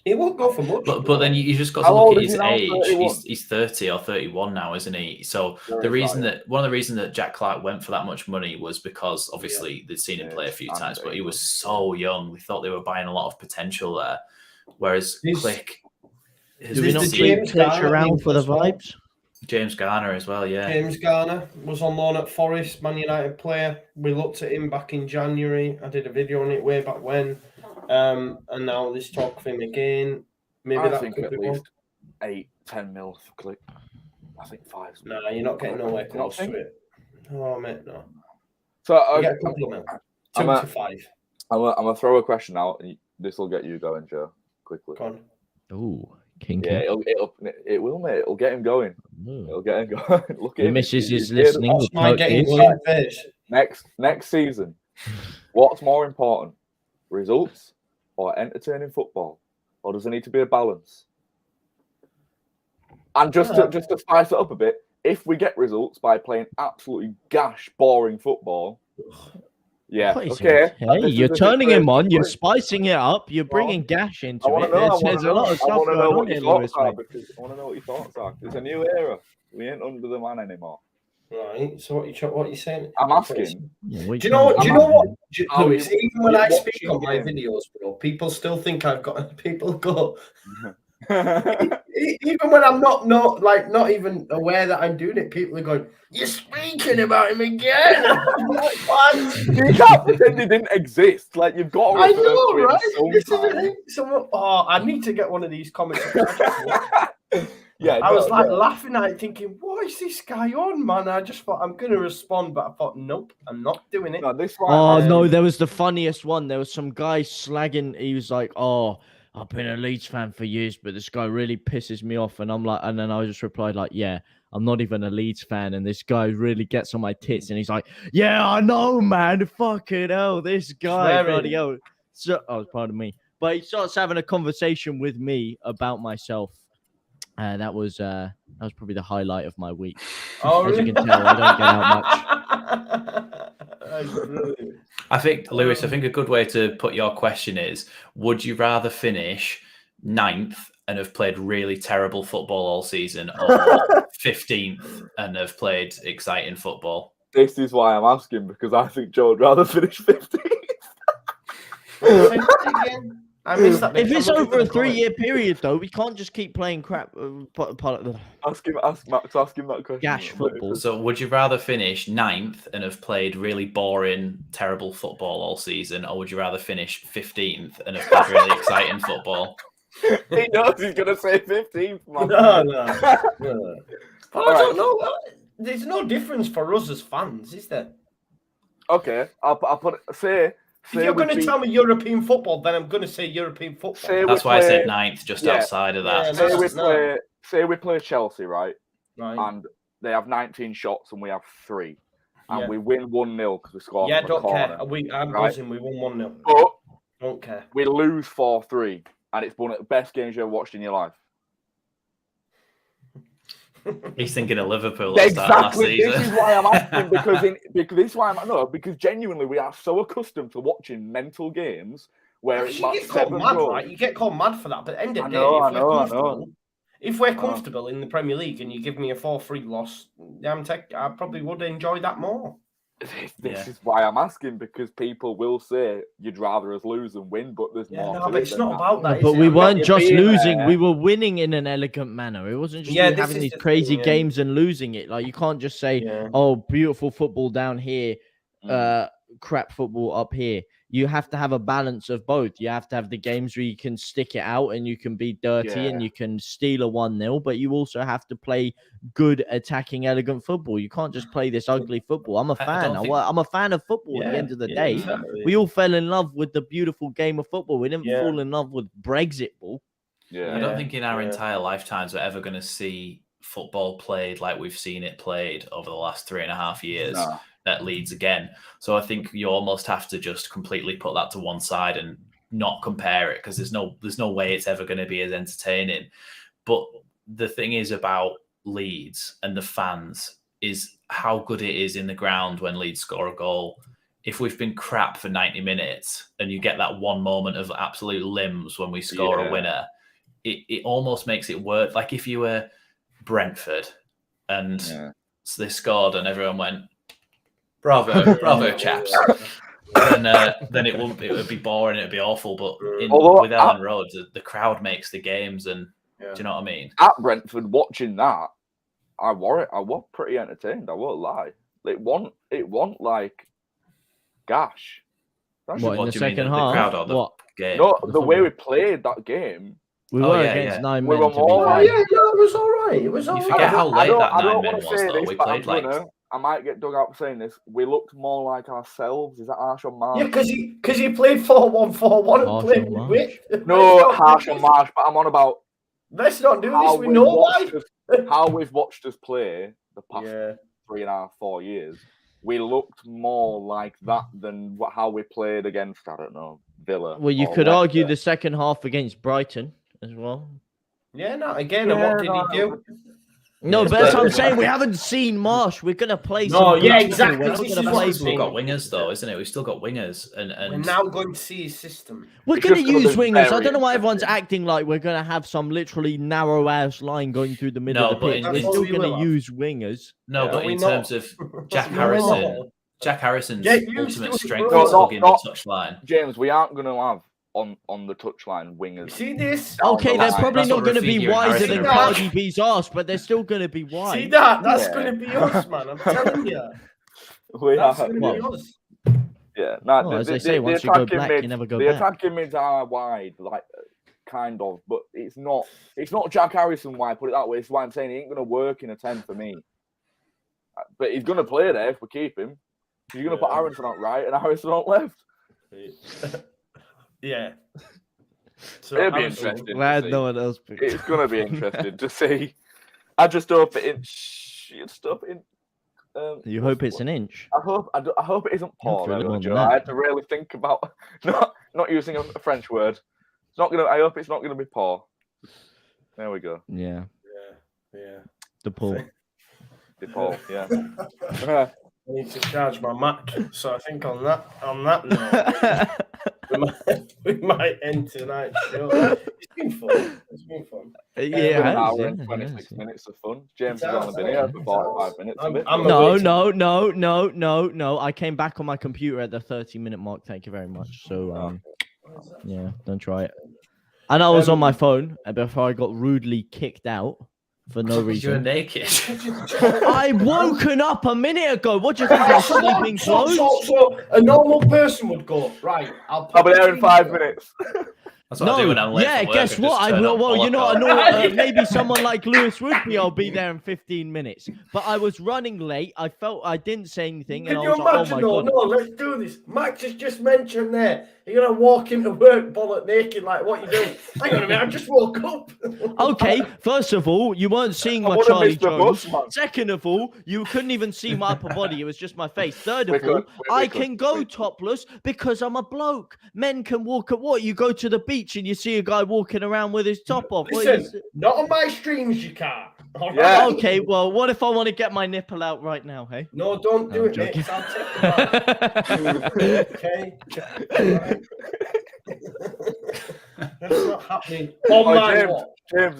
he won't go for much. But then you just got to How look old at is his he now? age. 31? He's 30 or 31 now, isn't he? So Very the reason exciting. that one of the reasons that Jack Clark went for that much money was because obviously they'd seen him Yeah, play a few and times, but he was England. so young. We thought they were buying a lot of potential there. Whereas He's- Klich, his Do we not the keep James Klich Garner around for the as well? vibes? James Garner as well, yeah. James Garner was on loan at Forest, Man United player. We looked at him back in January. I did a video on it way back when. And now this talk of him again. Maybe I that think could at be least one. 8-10 mil for Klich. I think 5. Nah, you're not getting nowhere You don't close to think? it. Oh, mate, no. So You get a couple of mil. 2 I'm to 5. I'm gonna throw a question out. This will get you going, Joe, quickly. Go on. Ooh, kinky. Yeah, it will, mate. It'll get him going. Ooh. It'll get him going. Look The at him. missus He's is here. listening. What's with my Coke getting is. right face? Next season, what's more important, results or entertaining football, or does there need to be a balance? And just to spice it up a bit, if we get results by playing absolutely gash, boring football, yeah, What is okay. it? Hey, you're turning him on. You're spicing it up. You're bringing gash I into want it. to know. There's a lot of stuff going on what here, your thoughts Lewis. are Mate. because I want to know what your thoughts are. It's a new era. We ain't under the man anymore. Right. So what you saying? I'm asking. Do you know what, Lewis? Even when I speak watching on my games. videos, bro, people still think I've got. People go. Even when I'm not even aware that I'm doing it, people are going, "You're speaking about him again." I'm like, what? You can't pretend he didn't exist. Like you've got to I refer to know, him right? This is the sometime. thing. Someone, I need to get one of these comments. Yeah, I was laughing at it, thinking, "What is this guy on, man?" I just thought I'm gonna respond, but I thought, nope, I'm not doing it. No, this one. Oh no, there was the funniest one. There was some guy slagging. He was like, "Oh, I've been a Leeds fan for years, but this guy really pisses me off." And I'm like, and then I just replied like, "Yeah, I'm not even a Leeds fan, and this guy really gets on my tits." And he's like, "Yeah, I know, man. Fucking hell, this guy, Swearing. bloody hell." So, oh, pardon me, but he starts having a conversation with me about myself. That was probably the highlight of my week. Oh, As you really? can tell, I don't get out much. That's brilliant. I think, Lewis, I think a good way to put your question is, would you rather finish 9th and have played really terrible football all season or 15th and have played exciting football? This is why I'm asking because I think Joe would rather finish 15th. I missed that bit. If it's I'm looking over a for the comment. 3-year period, though, we can't just keep playing crap. Ask Max him that question. Gash football. So would you rather finish 9th and have played really boring, terrible football all season, or would you rather finish 15th and have played really exciting football? He knows he's going to say 15th, man. No. But I All don't know. There's no difference for us as fans, is there? Okay, I'll put it. Say If you're going to tell me European football, then I'm going to say European football. That's why I said 9th, just outside of that. Yeah, say we play Chelsea, right? Right. And they have 19 shots and we have 3. And Yeah. we win 1-0 because we scored Yeah, from a don't corner. care. I'm right? buzzing. We won 1-0. But Don't care. we lose 4-3. And it's one of the best games you've ever watched in your life. He's thinking of Liverpool at the start of last Exactly. season. This is why I'm asking because genuinely we are so accustomed to watching mental games where it's You like get called 7 mad, goals. right? You get called mad for that. But at the end of the day, I know. if we're comfortable in the Premier League and you give me a 4-3 loss, I probably would enjoy that more. This is why I'm asking because people will say you'd rather us lose than win, but there's more. No, to but it it's than not that. about that. But is it? we I'm weren't not just being losing; there. we were winning in an elegant manner. It wasn't just this having is these the crazy thing, yeah. games and losing it. Like you can't just say, Yeah. "Oh, beautiful football down here, crap football up here." You have to have a balance of both. You have to have the games where you can stick it out and you can be dirty and you can steal a 1-0, but you also have to play good, attacking, elegant football. You can't just play this ugly football. I'm a fan. I'm a fan of football at the end of the day. Exactly. We all fell in love with the beautiful game of football. We didn't Yeah. fall in love with Brexit ball. I don't think in our entire lifetimes we're ever going to see football played like we've seen it played over the last 3.5 years No. at Leeds again. So I think you almost have to just completely put that to one side and not compare it, because there's no way it's ever going to be as entertaining. But the thing is about Leeds and the fans is how good it is in the ground when Leeds score a goal. If we've been crap for 90 minutes and you get that one moment of absolute limbs when we score a winner, it almost makes it work. Like if you were Brentford and so they scored and everyone went, bravo, chaps. Then it would be boring, it'd be awful. But with Elland Road, the crowd makes the games, and do you know what I mean? At Brentford, watching that, I was pretty entertained. I won't lie. It wasn't like gash. What, in the second half? The crowd or the game? No, the way we played that game. We were against 9 men. We were more it was all right. It was all right. You forget how late that 9 men was, though. We played like... I might get dug out for saying this. We looked more like ourselves. Is that harsh on Marsh? Yeah, because he played 4-1-4-1 and played with width. No, harsh on Marsh, but I'm on about... Let's not do this. We know why. How we've watched us play the past 3.5, 4 years. We looked more like that than how we played against, I don't know, Villa. Well, you could argue the second half against Brighton as well. Yeah, no, again, and what did he do? No, but that's what I'm saying. We haven't seen Marsh. We're going to play some... No, yeah, exactly. We've still got wingers, though, isn't it? We've still got wingers. And we're now going to see his system. We're going to use wingers. I don't know why everyone's acting like we're going to have some literally narrow-ass line going through the middle of the pitch. We're still going to use wingers. No, but in terms of Jack Harrison's ultimate strength is hugging the touchline. James, we aren't going to have on the touchline wingers. See this? Okay, they're probably not going to be wider than Cardi B's arse, but they're still going to be wide. See that? That's going to be us, man. I'm telling you. That's going to be us. Yeah. No, as they say, once you go black, you never go back. The attacking mids are wide, like kind of, but it's not Jack Harrison wide. Put it that way. It's why I'm saying he ain't going to work in a 10 for me. But he's going to play there if we keep him. You're going to put Aaronson on right and Harrison on left. Yeah. So it'll be interesting. Glad no one else picked. It's going to be interesting to see. I just hope you hope it's an inch. I hope it isn't poor. I had to really think about not using a French word. It's not gonna. I hope it's not going to be poor. There we go. Yeah. The poor. The poor. Yeah. I need to charge my Mac, so I think on that note, we might end tonight's show. It's been fun. Yeah, an hour and 26 minutes of fun. James has only been here for 45 minutes. No. I came back on my computer at the 30-minute mark. Thank you very much. So, yeah, don't try it. And I was on my phone before I got rudely kicked out. For no reason. You're naked. I woken up a minute ago. What do you think? I'm sleeping clothes? So a normal person would go, right, I'll be there in 5 minutes. That's what I do when I'm late for work. Guess what? Well, you know, maybe someone like Lewis would be. I'll be there in 15 minutes. But I was running late. I didn't say anything. Can and you I was imagine? like, oh my God. No, let's do this. Max has just mentioned there. You're going to walk into work bollock naked, like, what you doing? Hang on a minute, I just woke up. Okay, first of all, you weren't seeing my Charlie Jones. Second of all, you couldn't even see my upper body. It was just my face. Third of all, I can go topless because I'm a bloke. Men can walk at what? You go to the beach and you see a guy walking around with his top off. Listen, not on my streams, you can't. Right? Yeah. Okay, well, what if I want to get my nipple out right now, hey? No, don't do it, mate. I'll take it okay? That's not happening. James,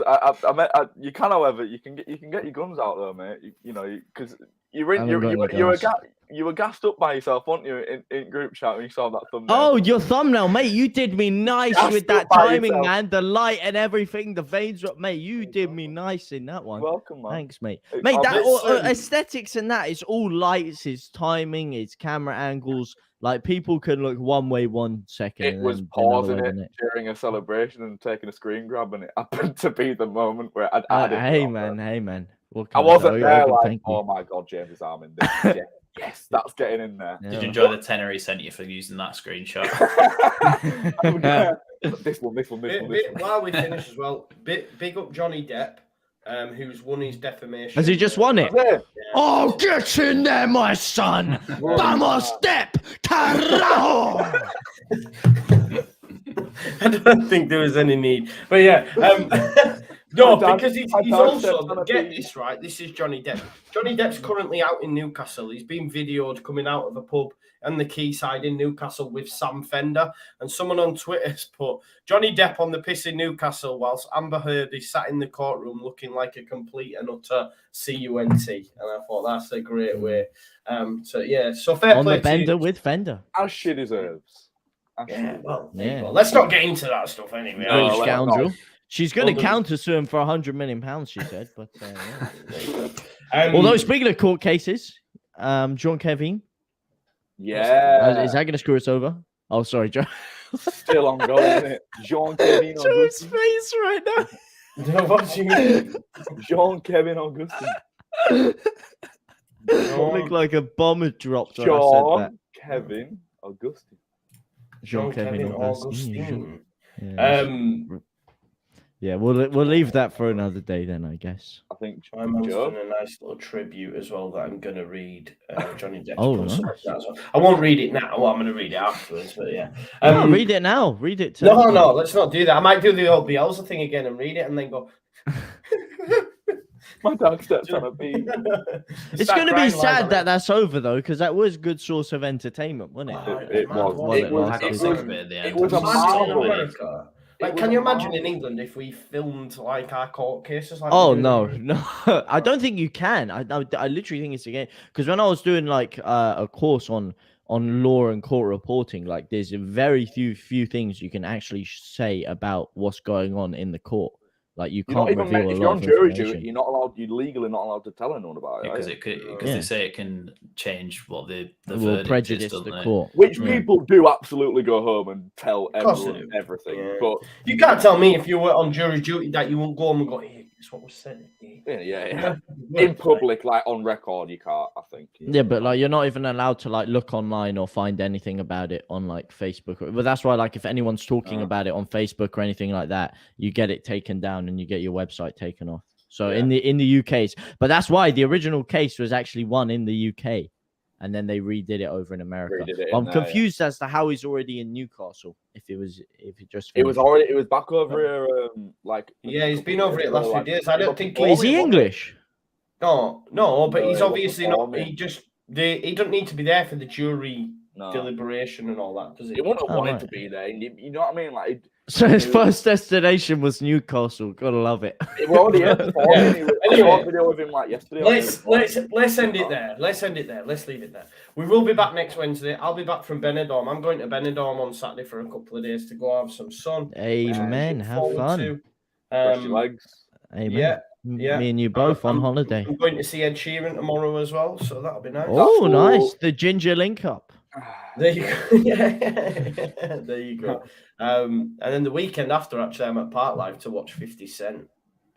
you can, however, you can get your guns out though, mate. You know, because you were gassed up by yourself, weren't you, in group chat when you saw that thumbnail? Oh, your thumbnail, mate. You did me nice with that timing, man. The light and everything, the veins, mate. You did me nice in that one. Welcome, man. Thanks, mate. Mate, that aesthetics and that is all lights, it's timing, it's camera angles. Like, people can look one way 1 second. It was pausing it during a celebration and taking a screen grab, and it happened to be the moment where I hey, man. I wasn't there like, oh my God, James' arm in this. Yes, that's getting in there. Yeah. Did you enjoy the tenner he sent you for using that screenshot? This one. While we finish as well, big up Johnny Depp. who's won his defamation. Has he just won it? Yeah. Oh, get in there, my son! Vamos, step! Carajo! I don't think there was any need, but yeah, no, because he's also get this right. This is Johnny Depp. Johnny Depp's currently out in Newcastle. He's been videoed coming out of a pub and the quayside in Newcastle with Sam Fender, and someone on Twitter's put Johnny Depp on the piss in Newcastle whilst Amber Heard is sat in the courtroom looking like a complete and utter cunt. And I thought that's a great way. So fair On play the bender to you. with Fender. As she deserves. Yeah, well, Yeah. well, let's not get into that stuff anyway. No, British let's scoundrel. not. She's going to London. counter sue him for £100 million, she said. But Yeah. although speaking of court cases, John Kevin, Yeah. is that going to screw us over? Oh, sorry, John. Still ongoing, isn't it? Jean-Kevin John's Augustin. face right now. What do you mean? Jean-Kevin Augustin. Looked like a bomb had dropped when I said that. Jean-Kevin Augustin. Jean-Kevin Augustine. Yeah, we'll leave that for another day then, I guess. I think I'm Joe. doing a nice little tribute as well that I'm going to read. Johnny Depp's Oh, put nice. something like that as well. I won't read it now. I'm going to read it afterwards, but yeah. No, read it now. Read it. No, let's not do that. I might do the old Bielsa thing again and read it and then go. My dog steps on a beat. It's going to be sad that that's over though, because that was a good source of entertainment, wasn't it? It was. Was it I got last sick week? of it at the end. It was a marvel. Like, can you imagine in England if we filmed like our court cases? Like Oh we do? no, I don't think you can. I literally think it's a game because when I was doing like a course on law and court reporting, like there's a very few things you can actually say about what's going on in the court. Like you You're not can't even reveal if a you're lot on of jury information. duty, you're legally not allowed to tell anyone about it. Because are you? it could, because Yeah. they say it can change what the It will verdict is, prejudice doesn't the it? course. Which Yeah. people do absolutely go home and tell course they everyone do. everything. Yeah. But You can't tell me if you were on jury duty that you won't go home and go, hey, it's what was said. yeah. In public, like on record, you can't, I think. Yeah, but like you're not even allowed to like look online or find anything about it on like Facebook. But that's why like if anyone's talking about it on Facebook or anything like that, you get it taken down and you get your website taken off. So in the UK's, but that's why the original case was actually won in the UK, and then they redid it over in America. Redid it I'm in there, confused as to how he's already in Newcastle. If it just It was finished. already. It was back over here. Like Yeah, he's been over it last few days. I don't think. Wait, is he English? No, but he's No, obviously not. He just he doesn't need to be there for the jury No. deliberation and all that, does he? He wouldn't have Oh, wanted right. to be there. You know what I mean? Like, So his first destination was Newcastle. Gotta love it. we're already here before. Yeah. I saw a video of him like yesterday. Let's end it there. Let's end it there. Let's leave it there. We will be back next Wednesday. I'll be back from Benidorm. I'm going to Benidorm on Saturday for a couple of days to go have some sun. Amen. Look Have forward fun. to. Stretch your legs. Amen. Yeah. Me and you both on holiday. I'm going to see Ed Sheeran tomorrow as well, so that'll be nice. Oh, nice. The ginger link up. There you go. Yeah. There you go. And then the weekend after, actually, I'm at Park Life to watch 50 Cent.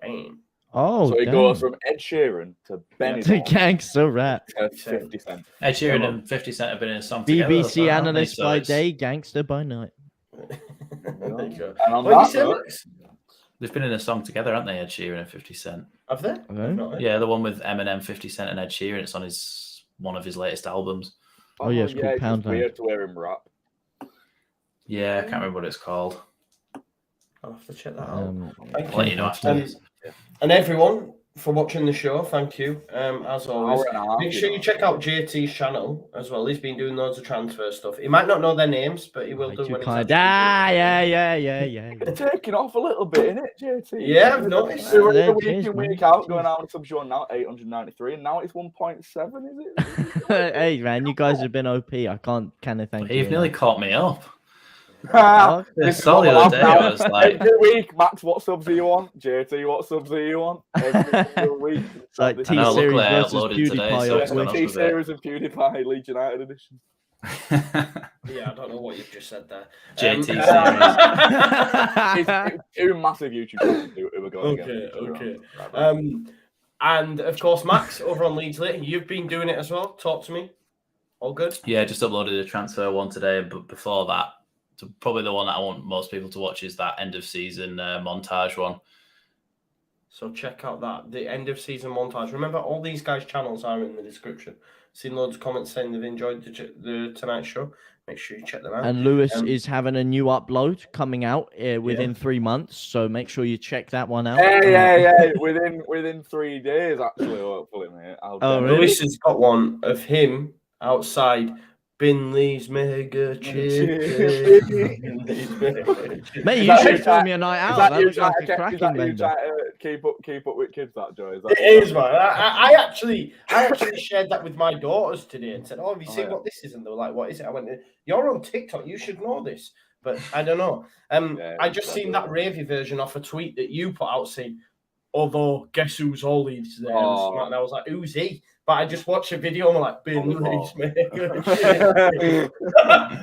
Bam. Oh, So it damn. goes from Ed Sheeran to The Benidorm gangster rap. to 50 Cent. Ed Sheeran and 50 Cent have been in a song together. BBC haven't they? analyst So by it's- day, gangster by night. There you go. And on What did you that say, note, Max? They've been in a song together, haven't they, Ed Sheeran and 50 Cent? Have they? Okay. I've not heard. Yeah, the one with Eminem, 50 Cent, and Ed Sheeran. It's on one of his latest albums. Oh, yeah, it's called just Poundland. weird to hear him rap. Yeah, I can't remember what it's called. I'll have to check that out. Thank I'll let you know after And, this. and everyone for watching the show, thank you. As always, Hour and a half, make sure you check out JT's channel as well. He's been doing loads of transfer stuff. He might not know their names, but he will do when he's actually Yeah. It's taking off a little bit, innit, JT? Yeah, I've noticed. We were Yeah, week cheers, in, man. week out, going out on some show now, 893, and now it's 1.7, is it? Hey, man, you guys have been OP. I can't kind of thank you. You've nearly caught me up. Ah, I this is saw the what other day, I'm I was like, every week, Max, what subs do you want? JT, what subs do you want? Every single week. It's like This T I know, Series luckily I versus uploaded today, PewDiePie so on it's gone Twitch. off T a bit. Series and PewDiePie Leeds United edition. Yeah, I don't know what you've just said there. JT It's two massive YouTube channels who are going Okay. against. And of course, Max over on Leeds Lit, you've been doing it as well. Talk to me. All good? Yeah, just uploaded a transfer one today, but before that, probably the one that I want most people to watch is that end of season montage one. So check out that. The end of season montage. Remember, all these guys' channels are in the description. Seen loads of comments saying they've enjoyed the Tonight Show. Make sure you check them out. And Lewis is having a new upload coming out within 3 months. So make sure you check that one out. Yeah. Within 3 days, actually, hopefully, mate. Really? Lewis has got one of him outside Binley's Mega Chicken. Mate, you should film me a night out. That looks like a cracking you bender. try to keep up with kids, that Joe? It is, man. I actually shared that with my daughters today and said, "Oh, have you seen what this is?" And they were like, "What is it?" I went, "You're on TikTok. You should know this." But I don't know. I just seen that ravey version off a tweet that you put out saying, "Although guess who's all Leeds there?" And I was like, "Who's he?" But I just watched a video and I'm like, Binley's Mega Chicken.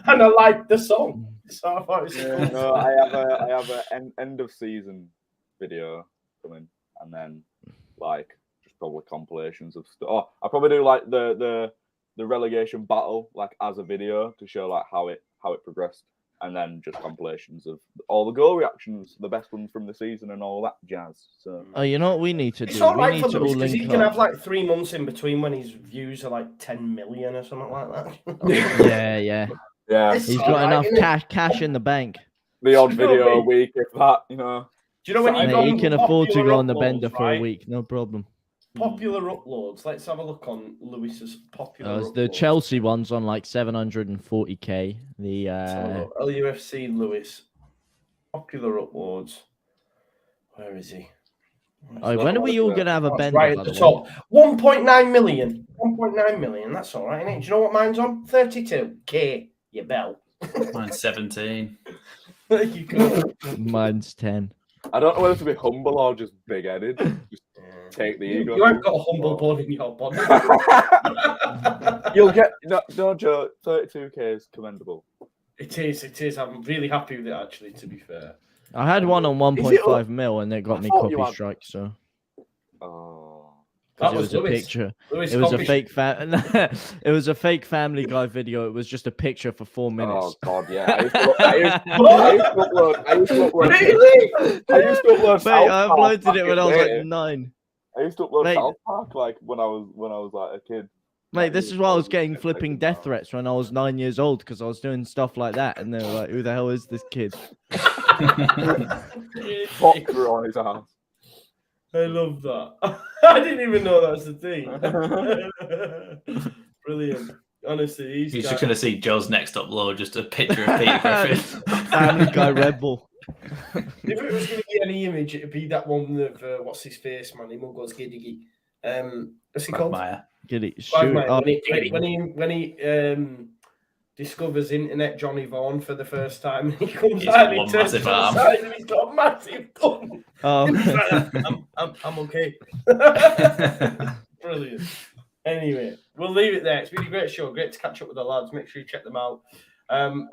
And I liked the song. So I thought it was cool. No, I have an end of season video coming, and then like just probably compilations of stuff. Oh, I'll probably do like the relegation battle like as a video to show like how it progressed, and then just compilations of all the goal reactions, the best ones from the season, and all that jazz. So you know what we need to do? It's all right we for need to Lewis all because he link can up. have like 3 months in between when his views are like 10 million or something like that. Yeah. It's He's all got right, enough isn't it? cash in the bank. the odd video a week, if that, you know. Do you know when you Mate, go he on can afford to popular go on the uploads, bender for a right? week, no problem. Popular uploads. Let's have a look on Lewis's popular The uploads. Chelsea one's on like 740k. The LUFC Lewis popular uploads. Where is he? when are we all gonna have a bender? Right by at the the top. 1.9 million. 1.9 million. That's all right, innit? Do you know what mine's on? 32k. You bell. Mine's 17. There you go. Mine's 10. I don't know whether to be humble or just big-headed. Just take the ego. You haven't got a humble bone in your body. You'll get no, Joe. 32k is commendable. It is. I'm really happy with it, actually, to be fair. I had one on 1.5 mil and it got me thought you copy had- strike. So Oh. That it was a Lewis. picture. Lewis It was a copy- fake it was a fake Family Guy video. It was just a picture for 4 minutes. Oh God, yeah. I used to upload. Really? I used to upload. Mate, I South Park uploaded it when I was back in like the 9. day. I used to upload Mate. South Park like when I was like a kid. Mate, this is why I was getting flipping death threats when I was 9 years old because I was doing stuff like that, and they were like, "Who the hell is this kid?" Boxer on his ass. I love that. I didn't even know that's the thing. Brilliant. Honestly, You're just going to see Joe's next upload, just a picture of Peter Griffin. Family Guy Rebel. If it was going to be any image, it'd be that one of what's his face, man. He goes giddy. What's he called? Quagmire. Get it? Shoot. Quagmire. Oh, When he discovers internet Johnny Vaughan for the first time, and he comes He's out got and he one turns to massive the arm. side and he's got a massive gun. oh. He's like, I'm okay. Brilliant. Anyway, we'll leave it there. It's been a great show. Great to catch up with the lads. Make sure you check them out. And